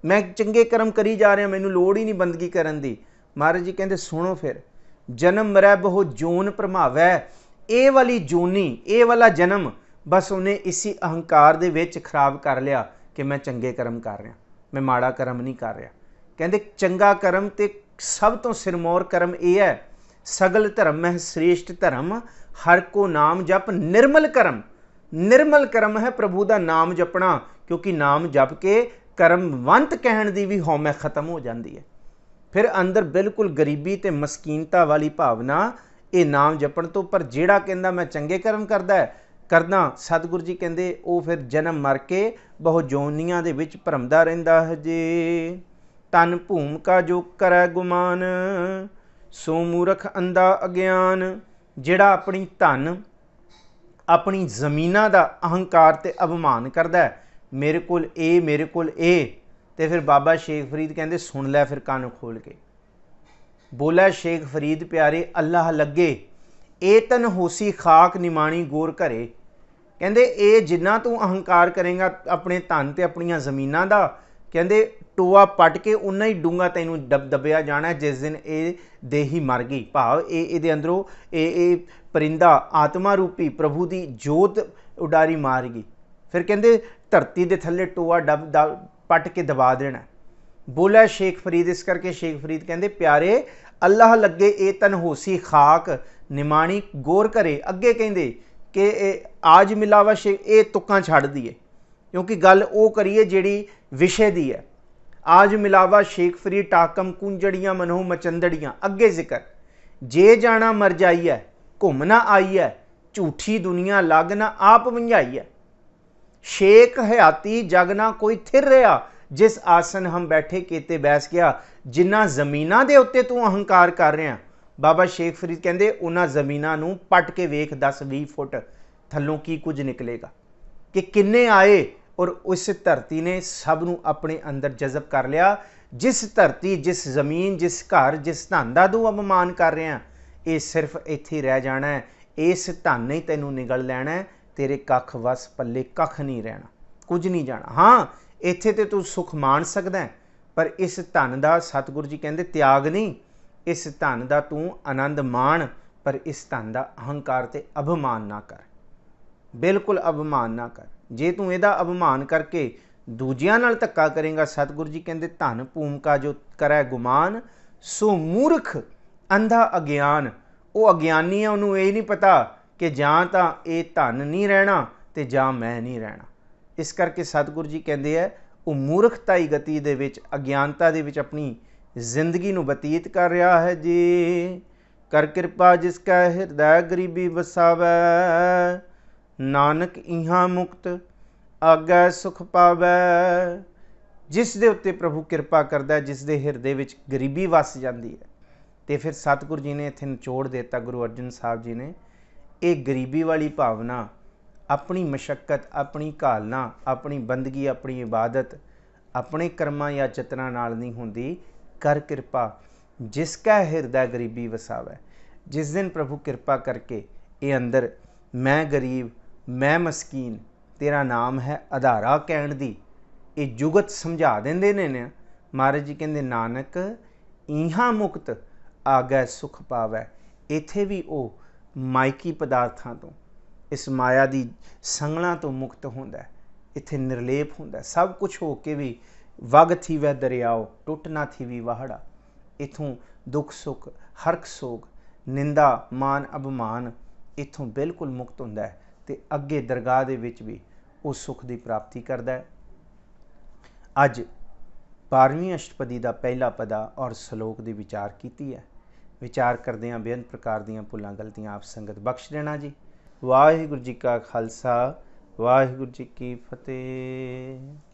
ਮੈਂ ਚੰਗੇ ਕਰਮ ਕਰੀ ਜਾ ਰਿਹਾ, ਮੈਨੂੰ ਲੋੜ ਹੀ ਨਹੀਂ ਬੰਦਗੀ ਕਰਨ ਦੀ। ਮਹਾਰਾਜ ਜੀ ਕਹਿੰਦੇ ਸੁਣੋ ਫਿਰ, ਜਨਮ ਮਰੈ ਬਹੁ ਜੋਨ ਭਰਮਾਵੈ। ਇਹ ਵਾਲੀ ਜੋਨੀ, ਇਹ ਵਾਲਾ ਜਨਮ ਬਸ ਉਹਨੇ ਇਸੀ ਅਹੰਕਾਰ ਦੇ ਵਿੱਚ ਖਰਾਬ ਕਰ ਲਿਆ ਕਿ ਮੈਂ ਚੰਗੇ ਕਰਮ ਕਰ ਰਿਹਾ, ਮੈਂ ਮਾੜਾ ਕਰਮ ਨਹੀਂ ਕਰ ਰਿਹਾ। ਕਹਿੰਦੇ ਚੰਗਾ ਕਰਮ ਤੇ ਸਭ ਤੋਂ ਸਿਰਮੌਰ ਕਰਮ ਇਹ ਹੈ, ਸਗਲ ਧਰਮ ਮਹਿ ਸ੍ਰੇਸ਼ਟ ਧਰਮ, ਹਰ ਕੋ ਨਾਮ ਜਪ ਨਿਰਮਲ ਕਰਮ। ਨਿਰਮਲ ਕਰਮ ਹੈ ਪ੍ਰਭੂ ਦਾ ਨਾਮ ਜਪਣਾ, ਕਿਉਂਕਿ ਨਾਮ ਜਪ ਕੇ ਕਰਮਵੰਤ ਕਹਿਣ ਦੀ ਵੀ ਹਉਮੈ ਖਤਮ ਹੋ ਜਾਂਦੀ ਹੈ। ਫਿਰ ਅੰਦਰ ਬਿਲਕੁਲ ਗਰੀਬੀ ਤੇ ਮਸਕੀਨਤਾ ਵਾਲੀ ਭਾਵਨਾ ਇਹ ਨਾਮ ਜਪਣ ਤੋਂ। ਪਰ ਜਿਹੜਾ ਕਹਿੰਦਾ ਮੈਂ ਚੰਗੇ ਕਰਮ ਕਰਦਾ, ਸਤਿਗੁਰੂ ਜੀ ਕਹਿੰਦੇ ਉਹ ਫਿਰ ਜਨਮ ਮਰ ਕੇ ਬਹੁ ਜੋਨੀਆਂ ਦੇ ਵਿੱਚ ਭਰਮਦਾ ਰਹਿੰਦਾ ਹੈ ਜੀ। ਤਨ ਭੂਮਿਕਾ ਜੋ ਕਰੈ ਗੁਮਾਨ, ਸੋ ਮੂਰਖ ਅੰਧਾ ਅਗਿਆਨ। ਜਿਹੜਾ ਆਪਣੀ ਧਨ, ਆਪਣੀ ਜ਼ਮੀਨਾਂ ਦਾ ਅਹੰਕਾਰ ਤੇ ਅਭਿਮਾਨ ਕਰਦਾ, ਮੇਰੇ ਕੋਲ ਇਹ, ਮੇਰੇ ਕੋਲ ਇਹ, ਤੇ ਫਿਰ ਬਾਬਾ ਸ਼ੇਖ ਫਰੀਦ ਕਹਿੰਦੇ ਸੁਣ ਲੈ ਫਿਰ ਕੰਨ ਖੋਲ ਕੇ। ਬੋਲਾ ਸ਼ੇਖ ਫਰੀਦ ਪਿਆਰੇ ਅੱਲਾਹ ਲੱਗੇ, ਇਹ ਤਨ ਹੋਸੀ ਖਾਕ ਨਿਮਾਣੀ ਗੋਰ ਘਰੇ। ਕਹਿੰਦੇ ਇਹ ਜਿੰਨਾ ਤੂੰ ਅਹੰਕਾਰ ਕਰੇਗਾ ਆਪਣੇ ਧਨ ਤੇ ਆਪਣੀਆਂ ਜ਼ਮੀਨਾਂ ਦਾ, ਕਹਿੰਦੇ ਟੋਆ ਪੱਟ ਕੇ ਉਨਾ ਹੀ ਡੂੰਘਾ ਤੈਨੂੰ ਦਬਿਆ ਜਾਣਾ ਜਿਸ ਦਿਨ ਇਹ ਦੇਹੀ ਮਰ ਗਈ। ਭਾਵ ਇਹਦੇ ਅੰਦਰੋਂ ਇਹ ਪਰਿੰਦਾ ਆਤਮਾ ਰੂਪੀ ਪ੍ਰਭੂ ਦੀ ਜੋਤ ਉਡਾਰੀ ਮਾਰ ਗਈ। ਫਿਰ ਕਹਿੰਦੇ ਧਰਤੀ ਦੇ ਥੱਲੇ ਟੋਆ ਪੱਟ ਕੇ ਦਬਾ ਦੇਣਾ। ਬੋਲਿਆ ਸ਼ੇਖ ਫਰੀਦ। ਇਸ ਕਰਕੇ ਸ਼ੇਖ ਫਰੀਦ ਕਹਿੰਦੇ ਪਿਆਰੇ ਅੱਲਾਹ ਲੱਗੇ ਇਹ ਤਨ ਹੋਸੀ ਖਾਕ ਨਿਮਾਣੀ ਗੋਰ ਘਰੇ। ਅੱਗੇ ਕਹਿੰਦੇ ਕਿ ਇਹ ਆਜ ਮਿਲਾਵਾ ਸ਼ੇਖ, ਇਹ ਤੁਕਾਂ ਛੱਡ ਦਈਏ ਕਿਉਂਕਿ ਗੱਲ ਉਹ ਕਰੀਏ ਜਿਹੜੀ ਵਿਸ਼ੇ ਦੀ ਹੈ। ਆਜ ਮਿਲਾਵਾ ਸ਼ੇਖ ਫਰੀਦ ਟਾਕਮ ਕੁੰਜੜੀਆਂ ਮਨੋ ਮਚੰਦੜੀਆਂ। ਅੱਗੇ ਜ਼ਿਕਰ ਜੇ ਜਾਣਾ ਮਰ ਜਾਈ ਹੈ, ਘੁੰਮਣਾ ਆਈ ਹੈ, ਝੂਠੀ ਦੁਨੀਆ ਲੱਗ ਨਾ ਆਪ ਵੰਝਾਈ ਹੈ। ਸ਼ੇਖ ਹਯਾਤੀ ਜਗ ਨਾ ਕੋਈ ਥਿਰ ਰਿਹਾ, ਜਿਸ ਆਸਨ ਹਮ ਬੈਠੇ ਕੀਤੇ ਬੈਸ ਗਿਆ। ਜਿਨ੍ਹਾਂ ਜ਼ਮੀਨਾਂ ਦੇ ਉੱਤੇ ਤੂੰ ਅਹੰਕਾਰ ਕਰ ਰਿਹਾ, ਬਾਬਾ ਸ਼ੇਖ ਫਰੀਦ ਕਹਿੰਦੇ ਉਹਨਾਂ ਜ਼ਮੀਨਾਂ ਨੂੰ ਪੱਟ ਕੇ ਵੇਖ 10-20 ਫੁੱਟ ਥੱਲੋਂ ਕੀ ਕੁਝ ਨਿਕਲੇਗਾ, ਕਿ ਕਿੰਨੇ ਆਏ ਔਰ ਉਸ ਧਰਤੀ ਨੇ ਸਭ ਨੂੰ ਆਪਣੇ ਅੰਦਰ ਜਜ਼ਬ ਕਰ ਲਿਆ। ਜਿਸ ਧਰਤੀ, ਜਿਸ ਜ਼ਮੀਨ, ਜਿਸ ਘਰ, ਜਿਸ ਧਨ ਦਾ ਤੂੰ ਅਪਮਾਨ ਕਰ ਰਿਹਾ, ਇਹ ਸਿਰਫ ਇੱਥੇ ਰਹਿ ਜਾਣਾ ਹੈ। ਇਸ ਧਨ ਨੇ ਤੈਨੂੰ ਨਿਗਲ ਲੈਣਾ ਹੈ, ਤੇਰੇ ਕੱਖ ਵਸ ਪੱਲੇ ਕੱਖ ਨਹੀਂ ਰਹਿਣਾ, ਕੁਝ ਨਹੀਂ ਜਾਣਾ। ਹਾਂ ਇੱਥੇ ਤੇ ਤੂੰ ਸੁਖ ਮਾਣ ਸਕਦਾ, ਪਰ ਇਸ ਧਨ ਦਾ ਸਤਿਗੁਰੂ ਜੀ ਕਹਿੰਦੇ ਤਿਆਗ ਨਹੀਂ। ਇਸ ਧਨ ਦਾ ਤੂੰ ਆਨੰਦ ਮਾਣ, ਪਰ ਇਸ ਧਨ ਦਾ ਅਹੰਕਾਰ ਤੇ ਅਭਿਮਾਨ ਨਾ ਕਰ, ਬਿਲਕੁਲ ਅਭਿਮਾਨ ਨਾ ਕਰ। ਜੇ ਤੂੰ ਇਹਦਾ ਅਭਿਮਾਨ ਕਰਕੇ ਦੂਜਿਆਂ ਨਾਲ ਧੱਕਾ ਕਰੇਗਾ, ਸਤਿਗੁਰੂ ਜੀ ਕਹਿੰਦੇ ਧਨ ਭੂਮਿਕਾ ਜੋ ਕਰੈ ਗੁਮਾਨ, ਸੋ ਮੂਰਖ ਅੰਧਾ ਅਗਿਆਨ। ਉਹ ਅਗਿਆਨੀ ਹੈ, ਉਹਨੂੰ ਇਹ ਨਹੀਂ ਪਤਾ ਕਿ ਜਾਂ ਤਾਂ ਇਹ ਧਨ ਨਹੀਂ ਰਹਿਣਾ ਤੇ ਜਾਂ ਮੈਂ ਨਹੀਂ ਰਹਿਣਾ। ਇਸ ਕਰਕੇ ਸਤਿਗੁਰੂ ਜੀ ਕਹਿੰਦੇ ਹੈ ਉਹ ਮੂਰਖਤਾਈ ਗਤੀ ਦੇ ਵਿੱਚ, ਅਗਿਆਨਤਾ ਦੇ ਵਿੱਚ ਆਪਣੀ ਜ਼ਿੰਦਗੀ ਨੂੰ ਬਤੀਤ ਕਰ ਰਿਹਾ ਹੈ ਜੀ। ਕਰ ਕਿਰਪਾ ਜਿਸ ਕਾ ਹਿਰਦੈ ਗਰੀਬੀ ਵਸਾਵੈ, ਨਾਨਕ ਇਹਾਂ ਮੁਕਤ ਆਗੈ ਸੁਖ ਪਾਵੈ। ਜਿਸ ਦੇ ਉੱਤੇ ਪ੍ਰਭੂ ਕਿਰਪਾ ਕਰਦਾ, ਜਿਸ ਦੇ ਹਿਰਦੇ ਵਿੱਚ ਗਰੀਬੀ ਵਸ ਜਾਂਦੀ ਹੈ। ਤੇ ਫਿਰ ਸਤਿਗੁਰੂ ਜੀ ਨੇ ਇੱਥੇ ਨਿਚੋੜ ਦਿੱਤਾ, ਗੁਰੂ ਅਰਜਨ ਸਾਹਿਬ ਜੀ ਨੇ, ਇਹ ਗਰੀਬੀ ਵਾਲੀ ਭਾਵਨਾ, ਆਪਣੀ ਮਸ਼ੱਕਤ, ਆਪਣੀ ਘਾਲਨਾ, ਆਪਣੀ ਬੰਦਗੀ, ਆਪਣੀ ਇਬਾਦਤ, अपने कर्मां या जतनां नाल नहीं हुंदी। कर कृपा जिसका हिरदा गरीबी वसावै। जिस दिन प्रभु कृपा करके ये अंदर मैं गरीब मैं मस्कीन तेरा नाम है आधारा कहण दी ये जुगत समझा देंदे ने। महाराज जी कहंदे नानक इहां मुक्त आगै सुख पावै। इत्थे भी वो मायकी पदार्थां तो इस माया दी संगलां तो मुक्त हुंदा है। इत्थे निर्लेप हुंदा है। सब कुछ हो के भी वग थी वै दरियाओ टुट ना थी भी वाहड़ा। इथों दुख सुख हरख सोग निंदा मान अभिमान इथों बिल्कुल मुक्त हुंदा है ते अगे दरगाह दे विच भी उस सुख की प्राप्ति करदा है। अज 12वीं अष्टपदी का पहला पदा और सलोक की विचार की है। विचार करदियां बेअंत प्रकार दीयां भुलां गलतियां आप संगत बख्श देना जी। वाहिगुरू जी का खालसा वाहिगुरू जी की फतेह।